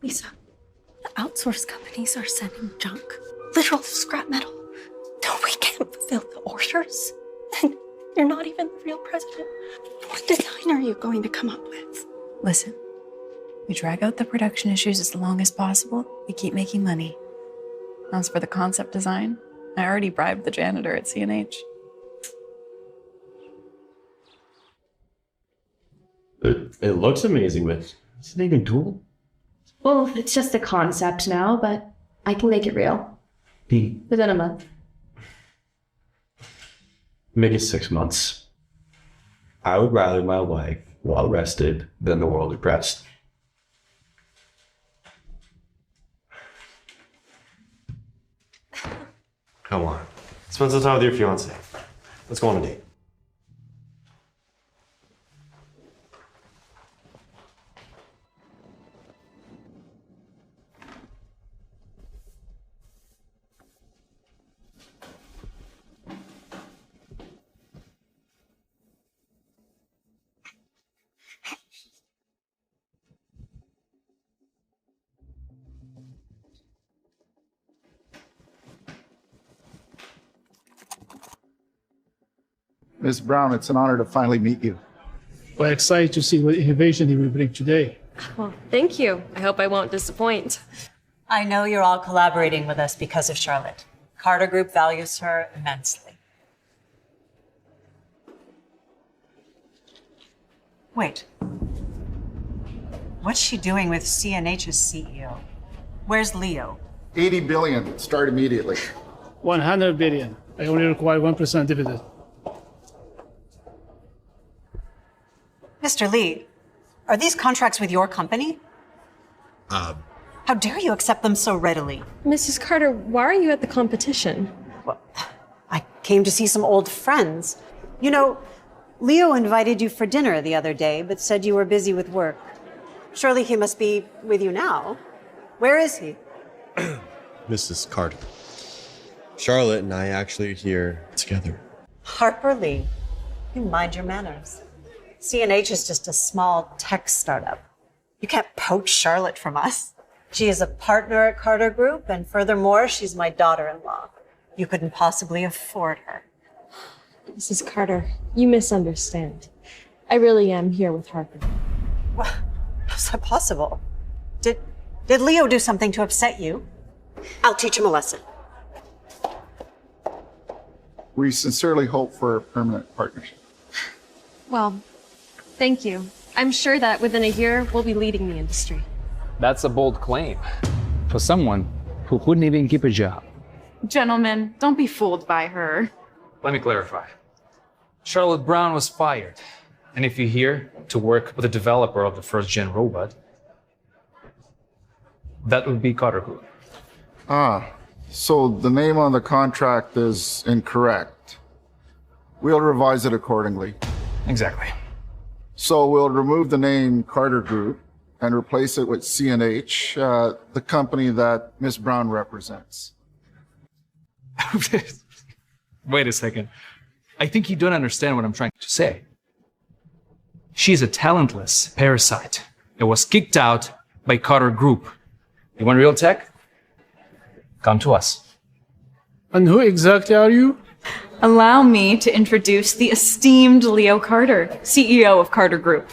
Lisa, the outsource companies are sending junk, literal scrap metal. We can't fulfill the orders. And you're not even the real president. What design are you going to come up with? Listen, we drag out the production issues as long as possible. We keep making money. As for the concept design, I already bribed the janitor at CNH. It looks amazing, but is it even cool? Well, it's just a concept now, but I can make it real. Within a month. Make it 6 months. I would rather my wife well rested than the world depressed. Come on. Spend some time with your fiance. Let's go on a date. Ms. Brown, it's an honor to finally meet you. We're excited to see what innovation he will bring today. Well, thank you. I hope I won't disappoint. I know you're all collaborating with us because of Charlotte. Carter Group values her immensely. Wait. What's she doing with CNH's CEO? Where's Leo? 80 billion. Start immediately. 100 billion. I only require 1% dividend. Mr. Lee, are these contracts with your company? How dare you accept them so readily? Mrs. Carter, why are you at the competition? Well, I came to see some old friends. You know, Leo invited you for dinner the other day, but said you were busy with work. Surely he must be with you now. Where is he? Mrs. Carter. Charlotte and I actually are here together. Harper Lee, you mind your manners. CNH is just a small tech startup. You can't poach Charlotte from us. She is a partner at Carter Group, and furthermore, she's my daughter-in-law. You couldn't possibly afford her. Mrs. Carter, you misunderstand. I really am here with Harper. Well, how's that possible? Did Leo do something to upset you? I'll teach him a lesson. We sincerely hope for a permanent partnership. Well, thank you. I'm sure that within a year, we'll be leading the industry. That's a bold claim for someone who couldn't even keep a job. Gentlemen, don't be fooled by her. Let me clarify. Charlotte Brown was fired. And if you're here to work with the developer of the first-gen robot, that would be Carter Group. So the name on the contract is incorrect. We'll revise it accordingly. Exactly. So we'll remove the name Carter Group and replace it with CNH, the company that Ms. Brown represents. Wait a second. I think you don't understand what I'm trying to say. She's a talentless parasite that was kicked out by Carter Group. You want real tech? Come to us. And who exactly are you? Allow me to introduce the esteemed Leo Carter, CEO of Carter Group.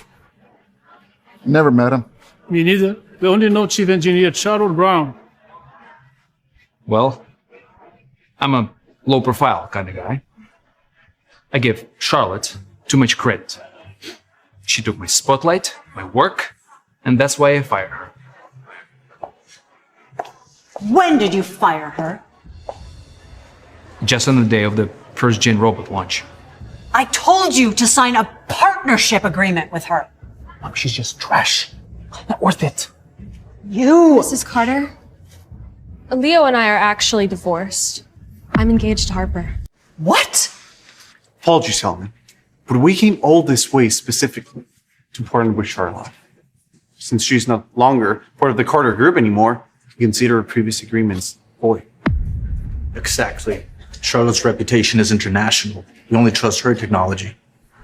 Never met him. Me neither. We only know Chief Engineer Charles Brown. Well, I'm a low-profile kind of guy. I give Charlotte too much credit. She took my spotlight, my work, and that's why I fired her. When did you fire her? Just on the day of the first-gen robot launch. I told you to sign a partnership agreement with her. Mom, she's just trash. Not worth it. You! Mrs. Carter, Leo and I are actually divorced. I'm engaged to Harper. What? Apologies, Helen, but we came all this way specifically to partner with Charlotte. Since she's no longer part of the Carter Group anymore, we consider her previous agreements void. Exactly. Charlotte's reputation is international. We only trust her technology.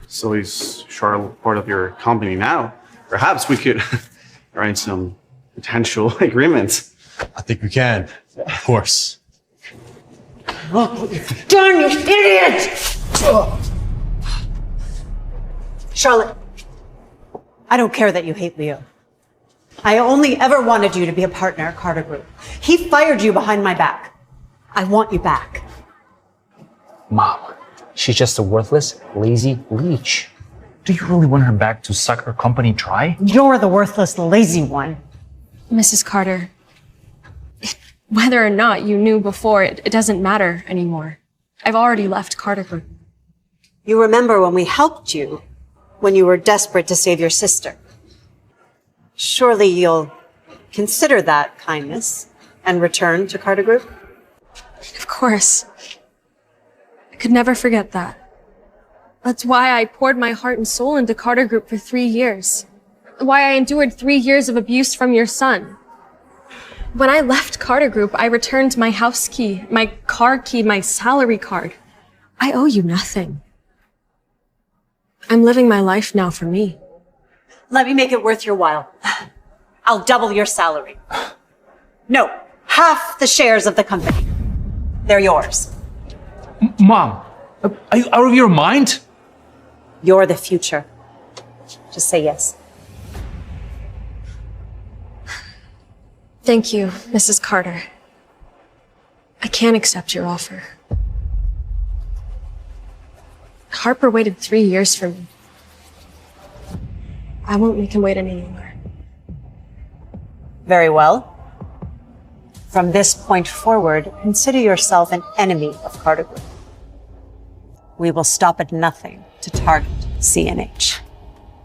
So is Charlotte part of your company now? Perhaps we could write some potential agreements. I think we can. Of course. Oh, darn you idiot! Charlotte, I don't care that you hate Leo. I only ever wanted you to be a partner at Carter Group. He fired you behind my back. I want you back. Mom, she's just a worthless, lazy leech. Do you really want her back to suck her company dry? You're the worthless, lazy one. Mrs. Carter, whether or not you knew before, it doesn't matter anymore. I've already left Carter Group. You remember when we helped you when you were desperate to save your sister. Surely you'll consider that kindness and return to Carter Group? Of course. I could never forget that. That's why I poured my heart and soul into Carter Group for 3 years. Why I endured 3 years of abuse from your son. When I left Carter Group, I returned my house key, my car key, my salary card. I owe you nothing. I'm living my life now for me. Let me make it worth your while. I'll double your salary. No, half the shares of the company. They're yours. Mom, are you out of your mind? You're the future. Just say yes. Thank you, Mrs. Carter. I can't accept your offer. Harper waited 3 years for me. I won't make him wait any longer. Very well. From this point forward, consider yourself an enemy of Carter Group. We will stop at nothing to target CNH.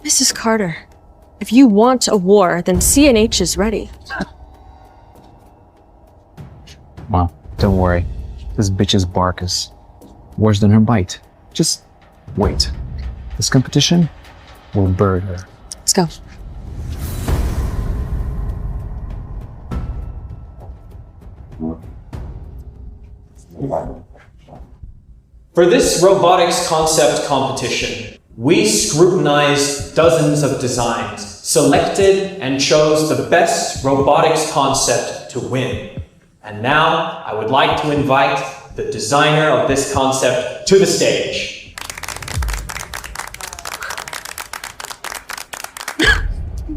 Mrs. Carter, if you want a war, then CNH is ready. Mom, don't worry. This bitch's bark is worse than her bite. Just wait. This competition will burn her. Let's go. For this robotics concept competition, we scrutinized dozens of designs, selected and chose the best robotics concept to win. And now I would like to invite the designer of this concept to the stage.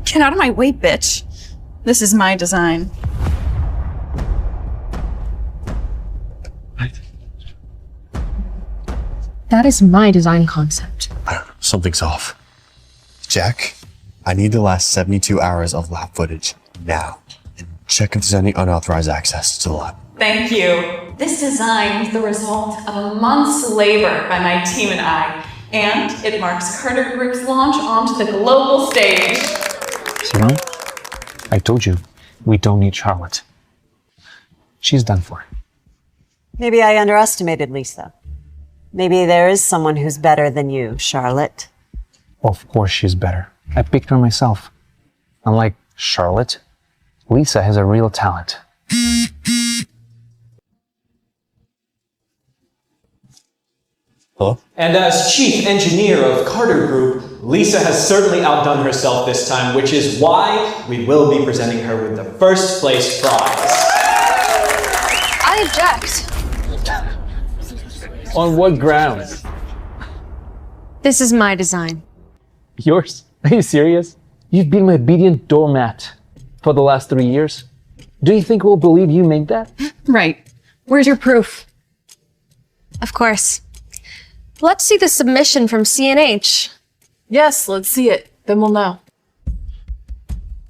Get out of my way, bitch. This is my design. That is my design concept. I don't know, something's off. Jack, I need the last 72 hours of lab footage now. And check if there's any unauthorized access to the lab. Thank you. This design was the result of a month's labor by my team and I, and it marks Carter Group's launch onto the global stage. Simone, I told you, we don't need Charlotte. She's done for. Maybe I underestimated Lisa. Maybe there is someone who's better than you, Charlotte. Of course she's better. I picked her myself. Unlike Charlotte, Lisa has a real talent. Hello? And as chief engineer of Carter Group, Lisa has certainly outdone herself this time, which is why we will be presenting her with the first place prize. I object. On what grounds? This is my design. Yours? Are you serious? You've been my obedient doormat for the last 3 years? Do you think we'll believe you made that? Right. Where's your proof? Of course. Let's see the submission from CNH. Yes, let's see it. Then we'll know.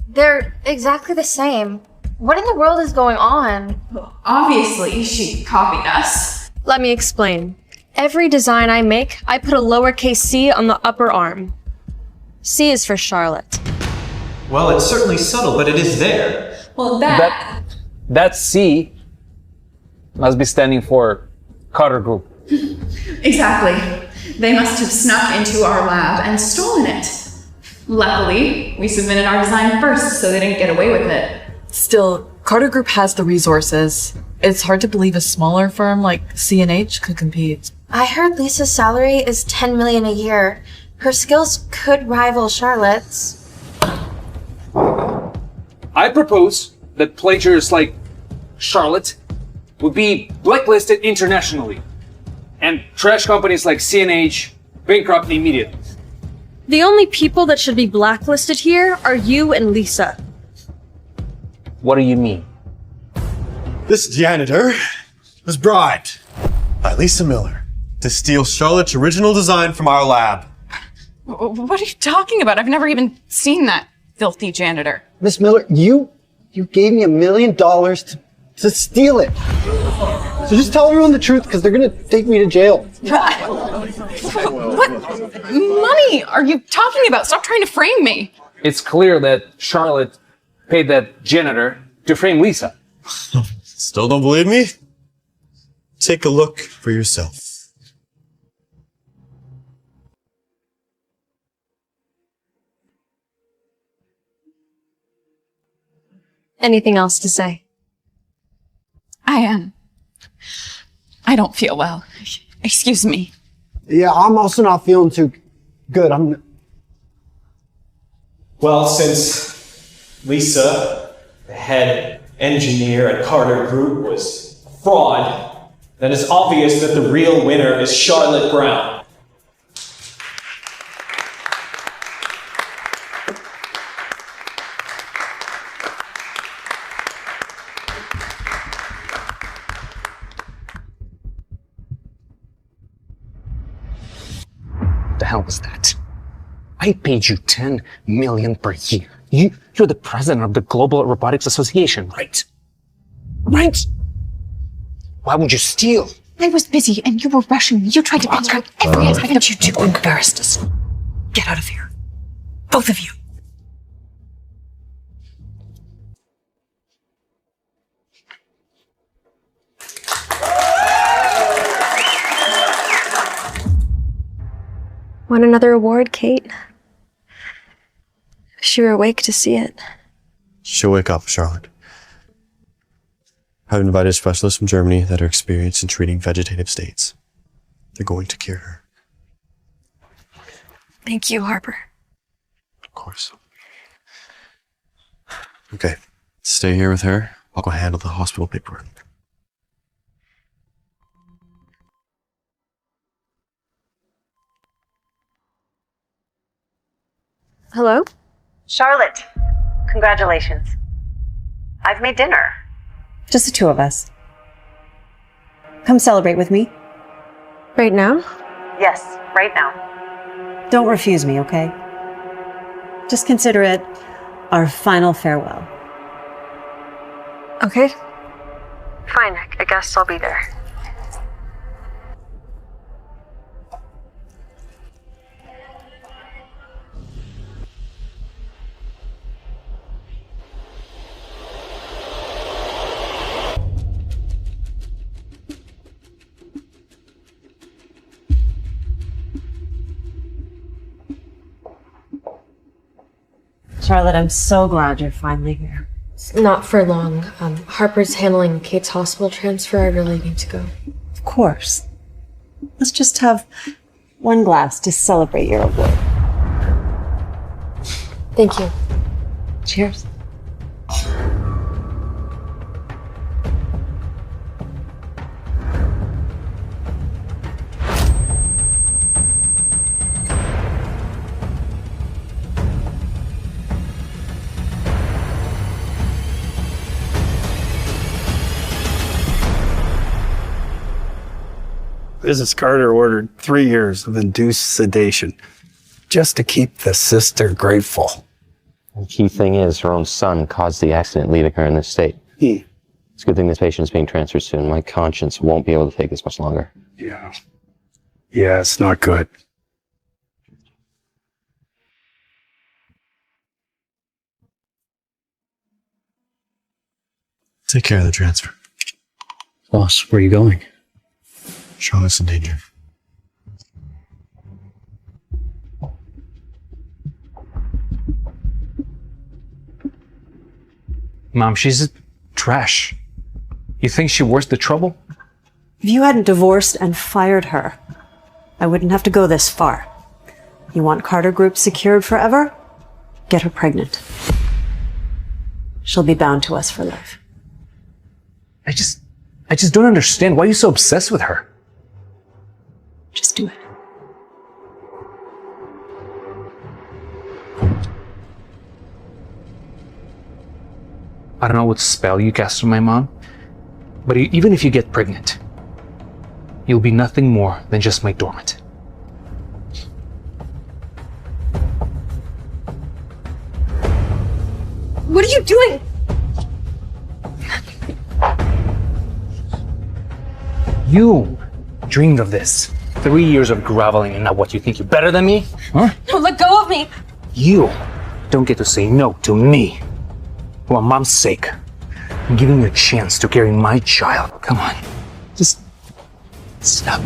They're exactly the same. What in the world is going on? Obviously, she copied us. Let me explain. Every design I make, I put a lowercase c on the upper arm. C is for Charlotte. Well, it's certainly subtle, but it is there. Well, That C must be standing for Carter Group. Exactly. They must have snuck into our lab and stolen it. Luckily, we submitted our design first, so they didn't get away with it. Still, Carter Group has the resources. It's hard to believe a smaller firm like CNH could compete. I heard Lisa's salary is $10 million a year. Her skills could rival Charlotte's. I propose that plagiarists like Charlotte would be blacklisted internationally, and trash companies like CNH bankrupt immediately. The only people that should be blacklisted here are you and Lisa. What do you mean? This janitor was bribed by Lisa Miller to steal Charlotte's original design from our lab. What are you talking about? I've never even seen that filthy janitor. Miss Miller, you gave me $1 million to steal it. So just tell everyone the truth, because they're gonna take me to jail. What money are you talking about? Stop trying to frame me. It's clear that Charlotte paid that janitor to frame Lisa. Still don't believe me? Take a look for yourself. Anything else to say? I don't feel well. Excuse me. Yeah, I'm also not feeling too good. Well, since Lisa, the head engineer at Carter Group, was a fraud, then it's obvious that the real winner is Charlotte Brown. The hell was that? I paid you $10 million per year. You're the president of the Global Robotics Association, right? Right? Why would you steal? I was busy and you were rushing me. You tried to figure out every aspect of You two embarrassed us. Get out of here. Both of you. Want another award, Kate? Wish you were awake to see it. She'll wake up, Charlotte. I've invited specialists from Germany that are experienced in treating vegetative states. They're going to cure her. Thank you, Harper. Of course. Okay, stay here with her. I'll go handle the hospital paperwork. Hello? Charlotte, congratulations. I've made dinner. Just the two of us. Come celebrate with me. Right now? Yes, right now. Don't refuse me, okay? Just consider it our final farewell. Okay. Fine, I guess I'll be there. Charlotte, I'm so glad you're finally here. Not for long. Harper's handling Kate's hospital transfer. I really need to go. Of course. Let's just have one glass to celebrate your award. Thank you. Cheers. Mrs. Carter ordered 3 years of induced sedation just to keep the sister grateful. The key thing is her own son caused the accident, leaving her in this state. It's a good thing this patient is being transferred soon. My conscience won't be able to take this much longer. Yeah. Yeah, it's not good. Take care of the transfer. Boss, where are you going? Charlotte's in danger. Mom, she's trash. You think she worth the trouble? If you hadn't divorced and fired her, I wouldn't have to go this far. You want Carter Group secured forever? Get her pregnant. She'll be bound to us for life. I just don't understand. Why are you so obsessed with her? Just do it. I don't know what spell you cast on my mom, but even if you get pregnant, you'll be nothing more than just my doormat. What are you doing? You dreamed of this. 3 years of groveling, and now what, you think you're better than me? Huh? No, let go of me! You don't get to say no to me. For Mom's sake, I'm giving you a chance to carry my child. Come on. Just stop.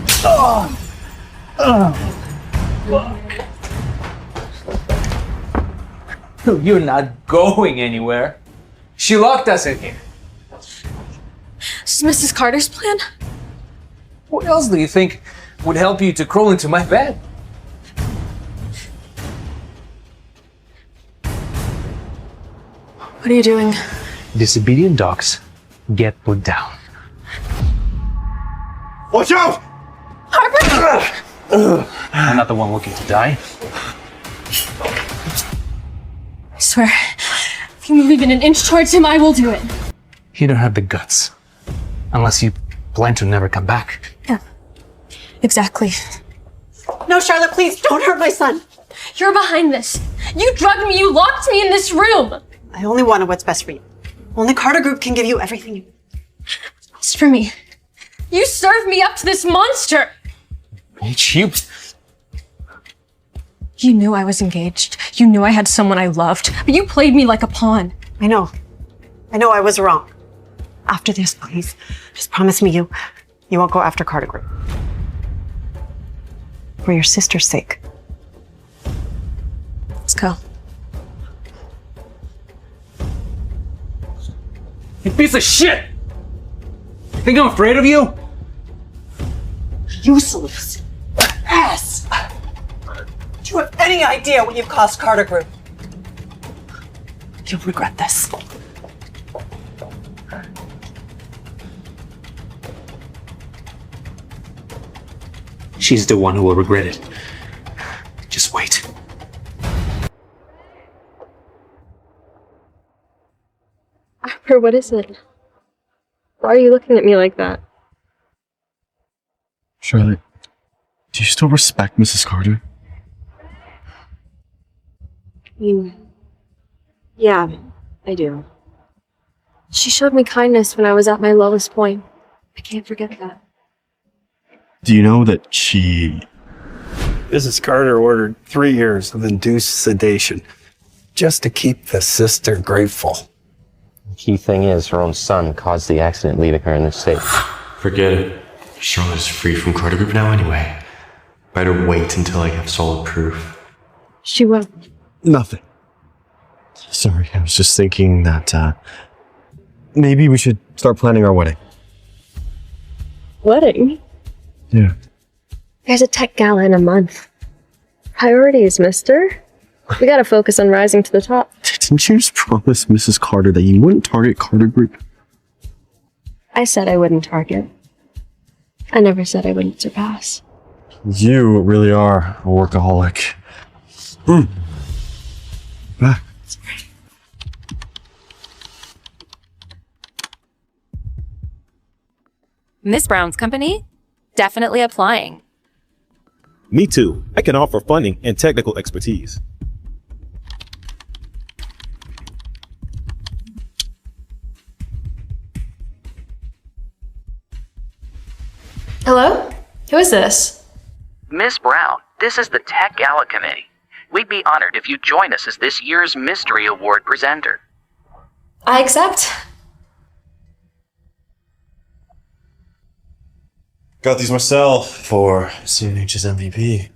You're not going anywhere. She locked us in here. This is Mrs. Carter's plan? What else do you think would help you to crawl into my bed? What are you doing? Disobedient dogs get put down. Watch out! Harper! I'm not the one looking to die. I swear, if you move even an inch towards him, I will do it. You don't have the guts. Unless you plan to never come back. Yeah, exactly. No, Charlotte, please don't hurt my son. You're behind this. You drugged me, you locked me in this room. I only wanted what's best for you. Only Carter Group can give you everything you need. It's for me. You served me up to this monster. You. You knew I was engaged. You knew I had someone I loved, but you played me like a pawn. I know I was wrong. After this, please, just promise me you won't go after Carter Group. For your sister's sake. Let's go. You piece of shit! You think I'm afraid of you? Useless. Ass! Do you have any idea what you've cost Carter Group? You'll regret this. She's the one who will regret it. Just wait. Harper, what is it? Why are you looking at me like that? Charlotte, do you still respect Mrs. Carter? Yeah, I do. She showed me kindness when I was at my lowest point. I can't forget that. Do you know that she... Mrs. Carter ordered 3 years of induced sedation just to keep the sister grateful. The key thing is her own son caused the accident, leaving her in this state. Forget it. Charlotte's free from Carter Group now anyway. Better wait until I have solid proof. She will. Nothing. Sorry, I was just thinking that, maybe we should start planning our wedding. Wedding? Yeah. There's a tech gala in a month. Priorities, mister. We gotta focus on rising to the top. Didn't you just promise Mrs. Carter that you wouldn't target Carter Group? I said I wouldn't target. I never said I wouldn't surpass. You really are a workaholic. Back. Miss Brown's company? Definitely applying. Me too. I can offer funding and technical expertise. Hello? Who is this? Miss Brown, this is the Tech Gala Committee. We'd be honored if you'd join us as this year's Mystery Award presenter. I accept. Got these myself for CNH's MVP.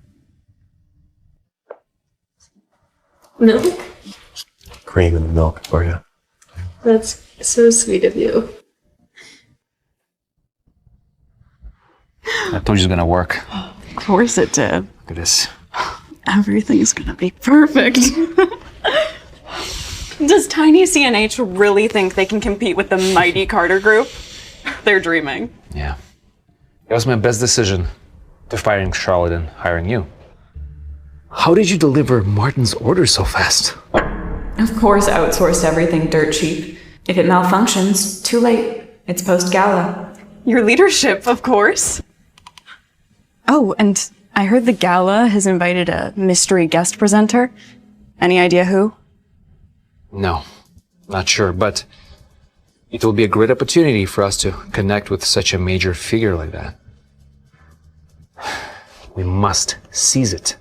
Milk? Cream and milk for you. That's so sweet of you. I told you it was gonna work. Of course it did. Look at this. Everything's gonna be perfect. Does tiny CNH really think they can compete with the mighty Carter Group? They're dreaming. Yeah. It was my best decision to firing Charlotte and hiring you. How did you deliver Martin's order so fast? Of course, outsourced everything dirt cheap. If it malfunctions, too late. It's post-gala. Your leadership, of course. Oh, and I heard the gala has invited a mystery guest presenter. Any idea who? No, not sure, but it will be a great opportunity for us to connect with such a major figure like that. We must seize it.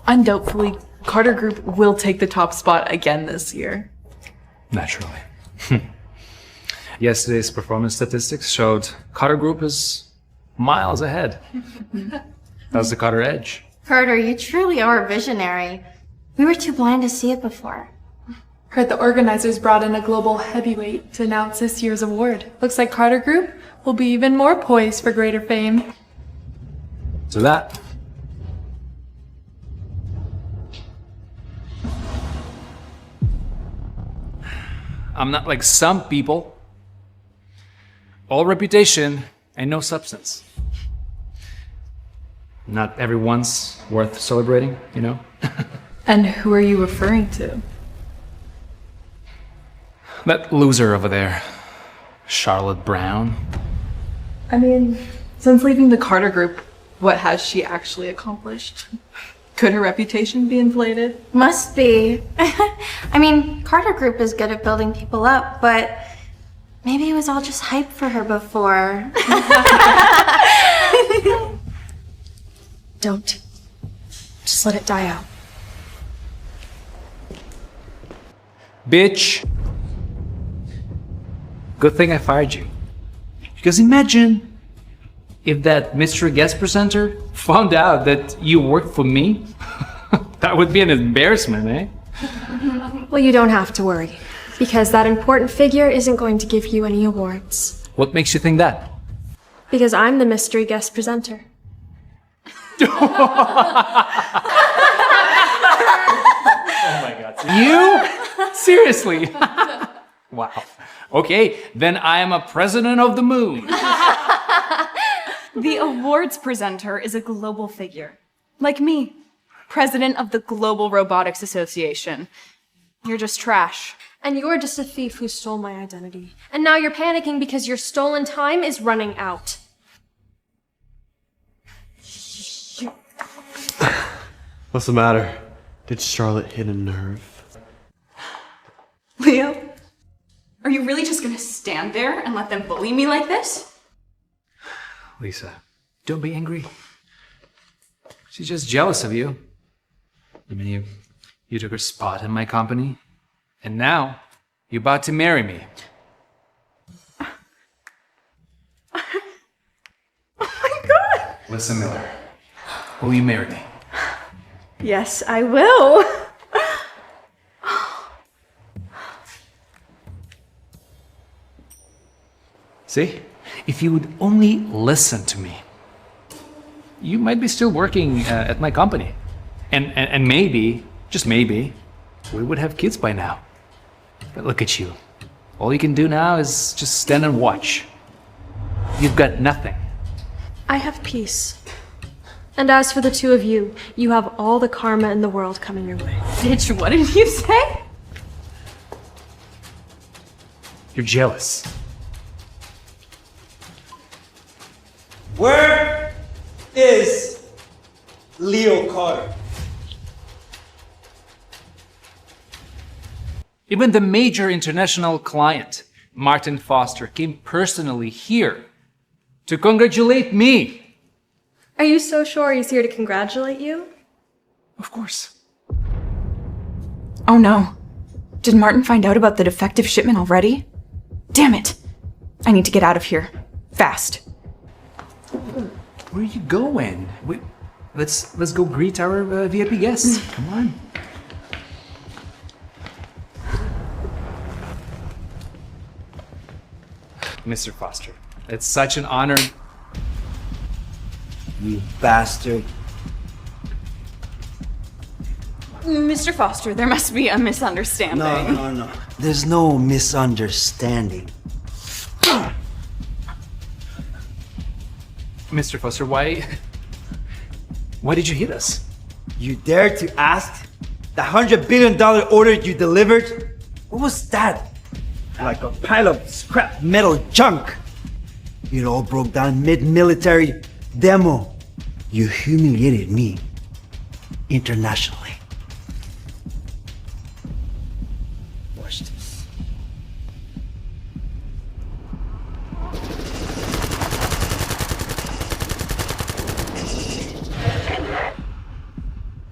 Undoubtedly, Carter Group will take the top spot again this year. Naturally. Yesterday's performance statistics showed Carter Group is miles ahead. That's the Carter edge. Carter, you truly are a visionary. We were too blind to see it before. Heard the organizers brought in a global heavyweight to announce this year's award. Looks like Carter Group will be even more poised for greater fame. To that. I'm not like some people. All reputation and no substance. Not everyone's worth celebrating, you know? And who are you referring to? That loser over there, Charlotte Brown. I mean, since leaving the Carter Group, what has she actually accomplished? Could her reputation be inflated? Must be. I mean, Carter Group is good at building people up, but maybe it was all just hype for her before. Don't. Just let it die out. Bitch. Good thing I fired you. Because imagine if that mystery guest presenter found out that you worked for me. That would be an embarrassment, eh? Well, you don't have to worry, because that important figure isn't going to give you any awards. What makes you think that? Because I'm the mystery guest presenter. Oh my god. You? Seriously? Wow. Okay, then I am a president of the moon. The awards presenter is a global figure. Like me, president of the Global Robotics Association. You're just trash. And you're just a thief who stole my identity. And now you're panicking because your stolen time is running out. What's the matter? Did Charlotte hit a nerve? Leo, are you really just gonna stand there and let them bully me like this? Lisa, don't be angry. She's just jealous of you. I mean, you took her spot in my company, and now you're about to marry me. Oh my god! Listen, Miller, will you marry me? Yes, I will. See? If you would only listen to me, you might be still working at my company. And maybe, just maybe, we would have kids by now. But look at you. All you can do now is just stand and watch. You've got nothing. I have peace. And as for the two of you, you have all the karma in the world coming your way. Bitch, what did you say? You're jealous. Where is Leo Carter? Even the major international client, Martin Foster, came personally here to congratulate me. Are you so sure he's here to congratulate you? Of course. Oh no. Did Martin find out about the defective shipment already? Damn it. I need to get out of here. Fast. Where are you going? Let's go greet our VIP guests. Come on. Mr. Foster, it's such an honor. You bastard. Mr. Foster, there must be a misunderstanding. No. There's no misunderstanding. Mr. Foster, why did you hit us? You dare to ask? The $100 billion order you delivered? What was that? Like a pile of scrap metal junk. It all broke down mid-military demo. You humiliated me internationally. Watch this.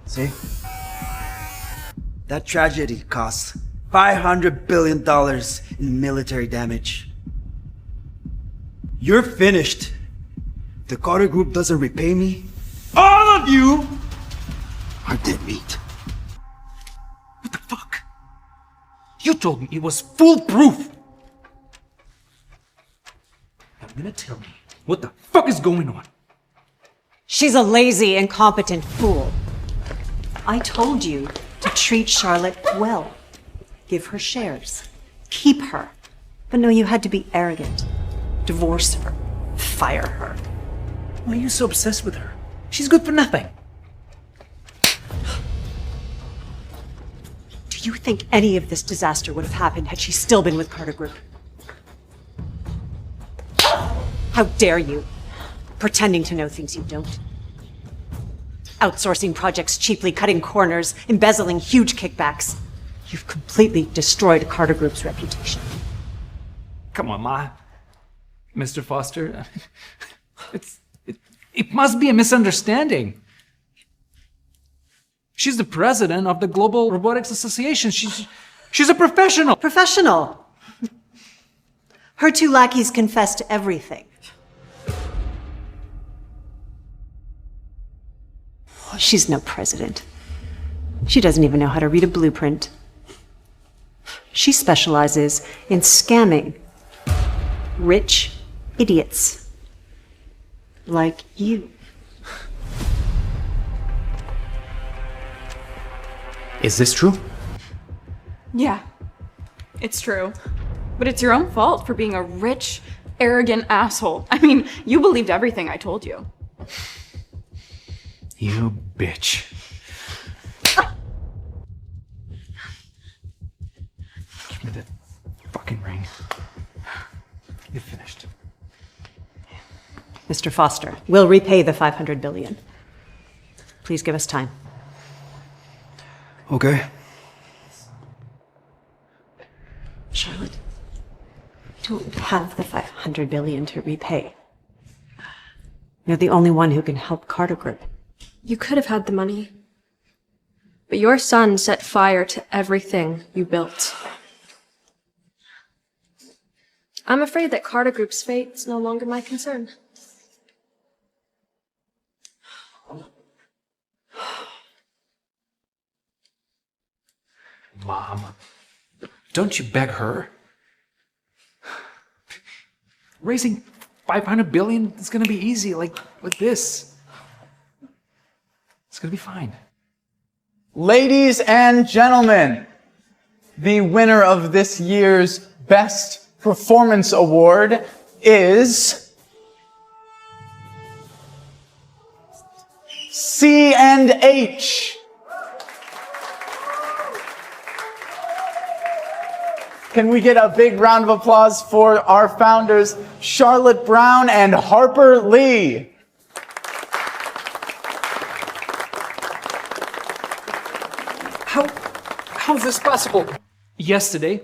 See? That tragedy cost $500 billion in military damage. You're finished. The Carter Group doesn't repay me. All of you are dead meat. What the fuck? You told me it was foolproof. Now you're gonna tell me what the fuck is going on? She's a lazy, incompetent fool. I told you to treat Charlotte well. Give her shares. Keep her. But no, you had to be arrogant. Divorce her. Fire her. Why are you so obsessed with her? She's good for nothing. Do you think any of this disaster would have happened had she still been with Carter Group? How dare you? Pretending to know things you don't. Outsourcing projects cheaply, cutting corners, embezzling huge kickbacks. You've completely destroyed Carter Group's reputation. Come on, Ma. Mr. Foster. It must be a misunderstanding. She's the president of the Global Robotics Association. She's a professional. Professional? Her two lackeys confess to everything. She's no president. She doesn't even know how to read a blueprint. She specializes in scamming rich idiots like you. Is this true? Yeah, it's true. But it's your own fault for being a rich, arrogant asshole. I mean, you believed everything I told you. You bitch. Give me that fucking ring. You're finished. Mr. Foster, we'll repay the $500 billion. Please give us time. Okay. Charlotte, you don't have the $500 billion to repay. You're the only one who can help Carter Group. You could have had the money. But your son set fire to everything you built. I'm afraid that Carter Group's fate is no longer my concern. Mom, don't you beg her? Raising $500 billion is gonna be easy, like this. It's gonna be fine. Ladies and gentlemen, the winner of this year's Best Performance Award is C&H. Can we get a big round of applause for our founders, Charlotte Brown and Harper Lee? How is this possible? Yesterday,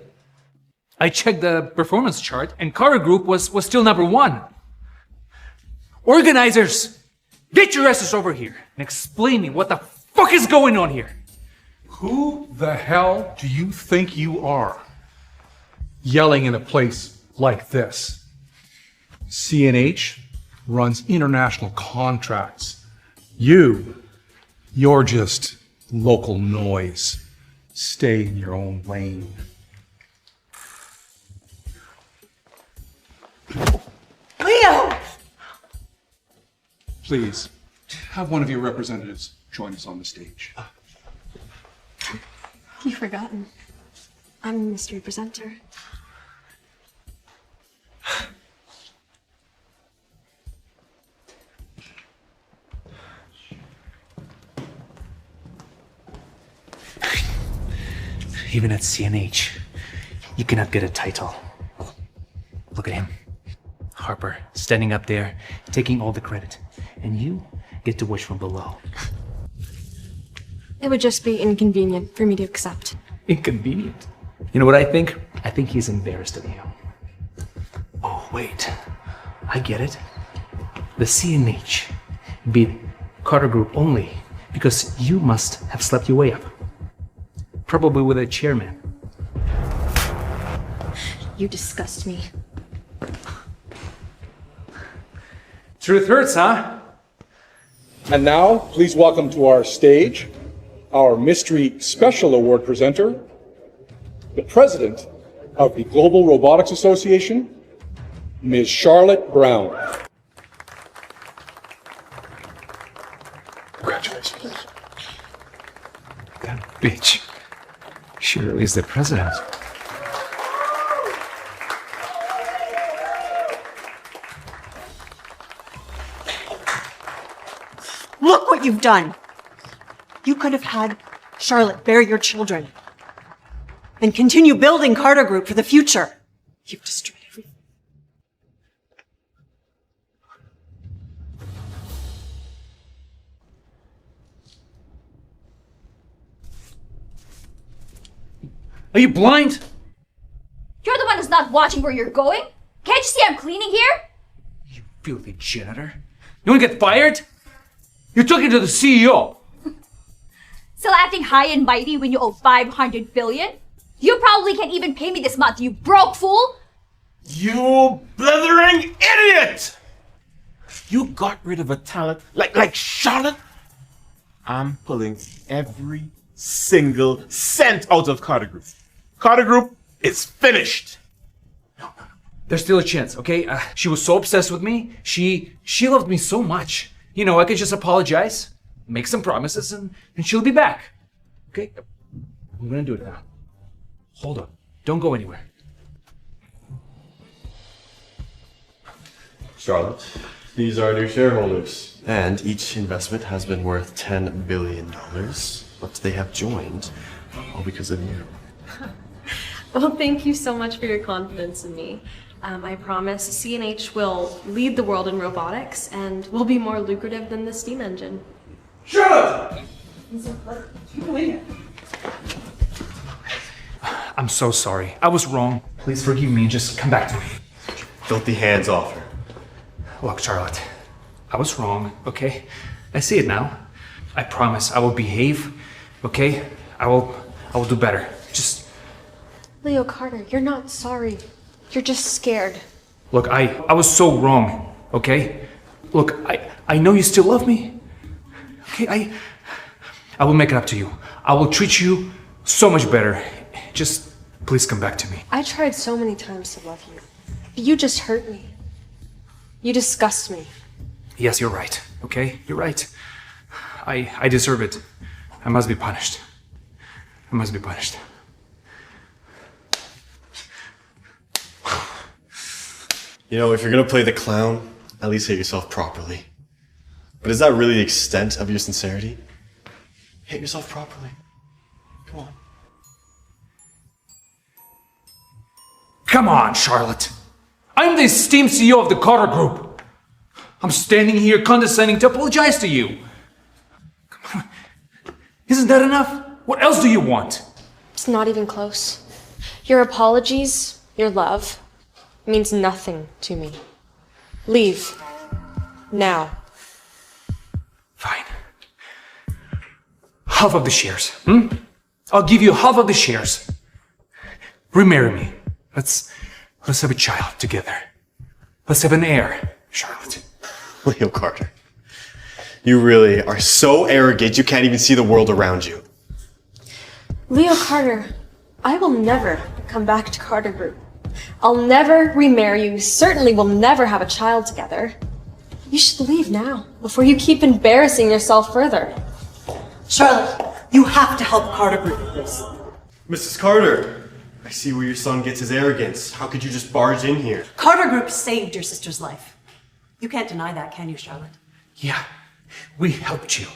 I checked the performance chart and Carter Group was still #1. Organizers, get your asses over here and explain me what the fuck is going on here. Who the hell do you think you are? Yelling in a place like this. C&H runs international contracts. You're just local noise. Stay in your own lane. Leo! Please, have one of your representatives join us on the stage. You've forgotten. I'm a mystery presenter. Even at CNH, you cannot get a title. Look at him. Harper, standing up there, taking all the credit. And you get to watch from below. It would just be inconvenient for me to accept. Inconvenient? You know what I think? I think he's embarrassed of you. Oh, wait. I get it. The CNH beat Carter Group only because you must have slept your way up. Probably with a chairman. You disgust me. Truth hurts, huh? And now, please welcome to our stage our Mystery Special Award presenter, the president of the Global Robotics Association, Ms. Charlotte Brown. Congratulations. That bitch. She really is the president. Look what you've done. You could have had Charlotte bear your children and continue building Carter Group for the future. You've destroyed everything. Are you blind? You're the one who's not watching where you're going. Can't you see I'm cleaning here? Filthy janitor. You want to get fired? You're talking to the CEO. Still acting high and mighty when you owe 500 billion? You probably can't even pay me this month, you broke fool! You blithering idiot! You got rid of a talent like Charlotte? I'm pulling every single cent out of Carter Group. Carter Group is finished. There's still a chance, okay? She was so obsessed with me. She loved me so much. You know, I could just apologize, make some promises, and she'll be back. Okay? I'm gonna do it now. Hold on. Don't go anywhere. Charlotte, these are new shareholders. And each investment has been worth $10 billion, but they have joined all because of you. Well, thank you so much for your confidence in me. I promise CNH will lead the world in robotics and will be more lucrative than the steam engine. Charlotte! I'm so sorry. I was wrong. Please forgive me and just come back to me. Filthy hands off her. Look, Charlotte, I was wrong, okay? I see it now. I promise I will behave, okay? I will do better. Just Leo Carter, you're not sorry. You're just scared. look, I was so wrong, okay? Look, I know you still love me. Okay, I will make it up to you. I will treat you so much better. Just please come back to me. I tried so many times to love you, but you just hurt me. You disgust me. Yes, you're right, okay? You're right. I deserve it. I must be punished. I must be punished. You know, if you're gonna play the clown, at least hit yourself properly. But is that really the extent of your sincerity? Hit yourself properly. Come on. Come on, Charlotte. I'm the esteemed CEO of the Carter Group. I'm standing here condescending to apologize to you. Come on. Isn't that enough? What else do you want? It's not even close. Your apologies, your love, means nothing to me. Leave. Now. Fine. Half of the shares, I'll give you half of the shares. Remarry me. Let's have a child together. Let's have an heir, Charlotte. Leo Carter. You really are so arrogant you can't even see the world around you. Leo Carter, I will never come back to Carter Group. I'll never remarry you. Certainly will never have a child together. You should leave now, before you keep embarrassing yourself further. Charlotte, you have to help Carter Group with this. Mrs. Carter, I see where your son gets his arrogance. How could you just barge in here? Carter Group saved your sister's life. You can't deny that, can you, Charlotte? Yeah, we helped you.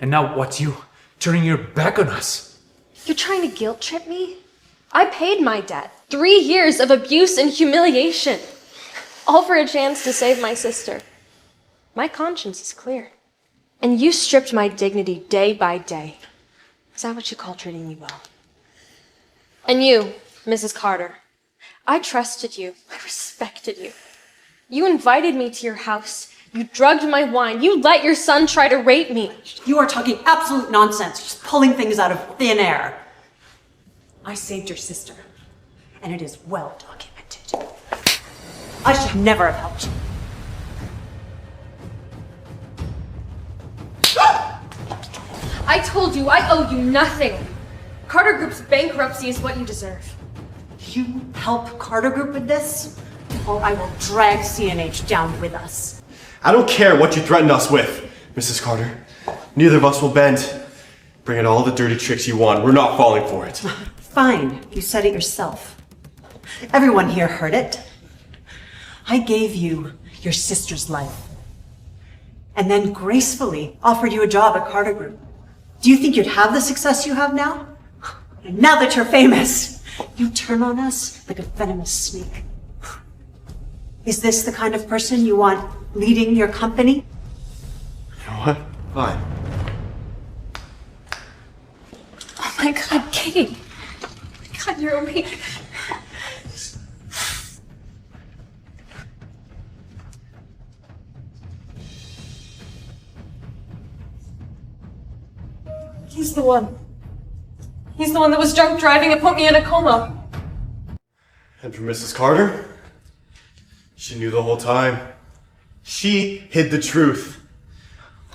And now what, you turning your back on us? You're trying to guilt trip me? I paid my debt. 3 years of abuse and humiliation. All for a chance to save my sister. My conscience is clear. And you stripped my dignity day by day. Is that what you call treating me well? And you, Mrs. Carter, I trusted you. I respected you. You invited me to your house. You drugged my wine. You let your son try to rape me. You are talking absolute nonsense, just pulling things out of thin air. I saved your sister, and it is well documented. I should never have helped you. I told you I owe you nothing. Carter Group's bankruptcy is what you deserve. You help Carter Group with this, or I will drag CNH down with us. I don't care what you threatened us with, Mrs. Carter. Neither of us will bend. Bring in all the dirty tricks you want. We're not falling for it. Fine, you said it yourself. Everyone here heard it. I gave you your sister's life, and then gracefully offered you a job at Carter Group. Do you think you'd have the success you have now? And now that you're famous, you turn on us like a venomous snake. Is this the kind of person you want leading your company? You know what? Fine. Oh my God, Katie. Oh my God, you're awake. He's the one. He's the one that was drunk driving and put me in a coma. And for Mrs. Carter, she knew the whole time. She hid the truth.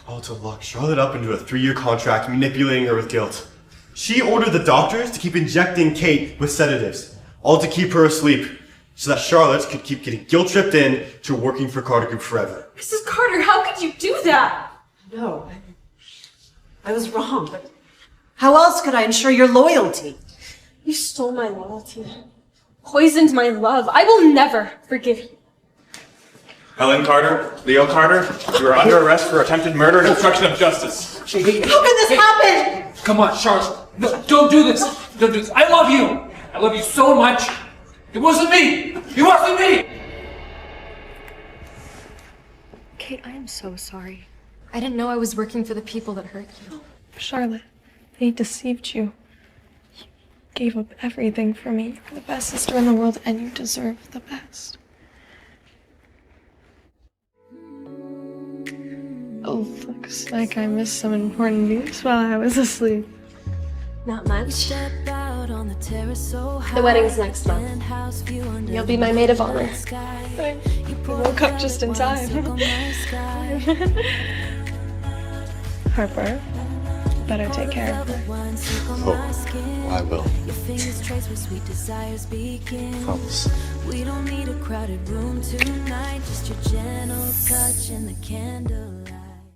All to lock Charlotte up into a 3-year contract, manipulating her with guilt. She ordered the doctors to keep injecting Kate with sedatives, all to keep her asleep, so that Charlotte could keep getting guilt-tripped in to working for Carter Group forever. Mrs. Carter, how could you do that? No, I was wrong, but how else could I ensure your loyalty? You stole my loyalty. Poisoned my love. I will never forgive you. Helen Carter, Leo Carter, you are under arrest for attempted murder and obstruction of justice. How can this happen? Come on, Charlotte. No, don't do this. Don't do this. I love you. I love you so much. It wasn't me. It wasn't me. Kate, I am so sorry. I didn't know I was working for the people that hurt you. Charlotte, they deceived you. You gave up everything for me. You're the best sister in the world, and you deserve the best. Oh, looks like I missed some important news while I was asleep. Not much. The wedding's next month. You'll be my maid of honor. I woke up just in time. Harper, better take care of her. Oh, I will. Promise. We don't need a crowded room tonight, just your gentle touch in the candlelight.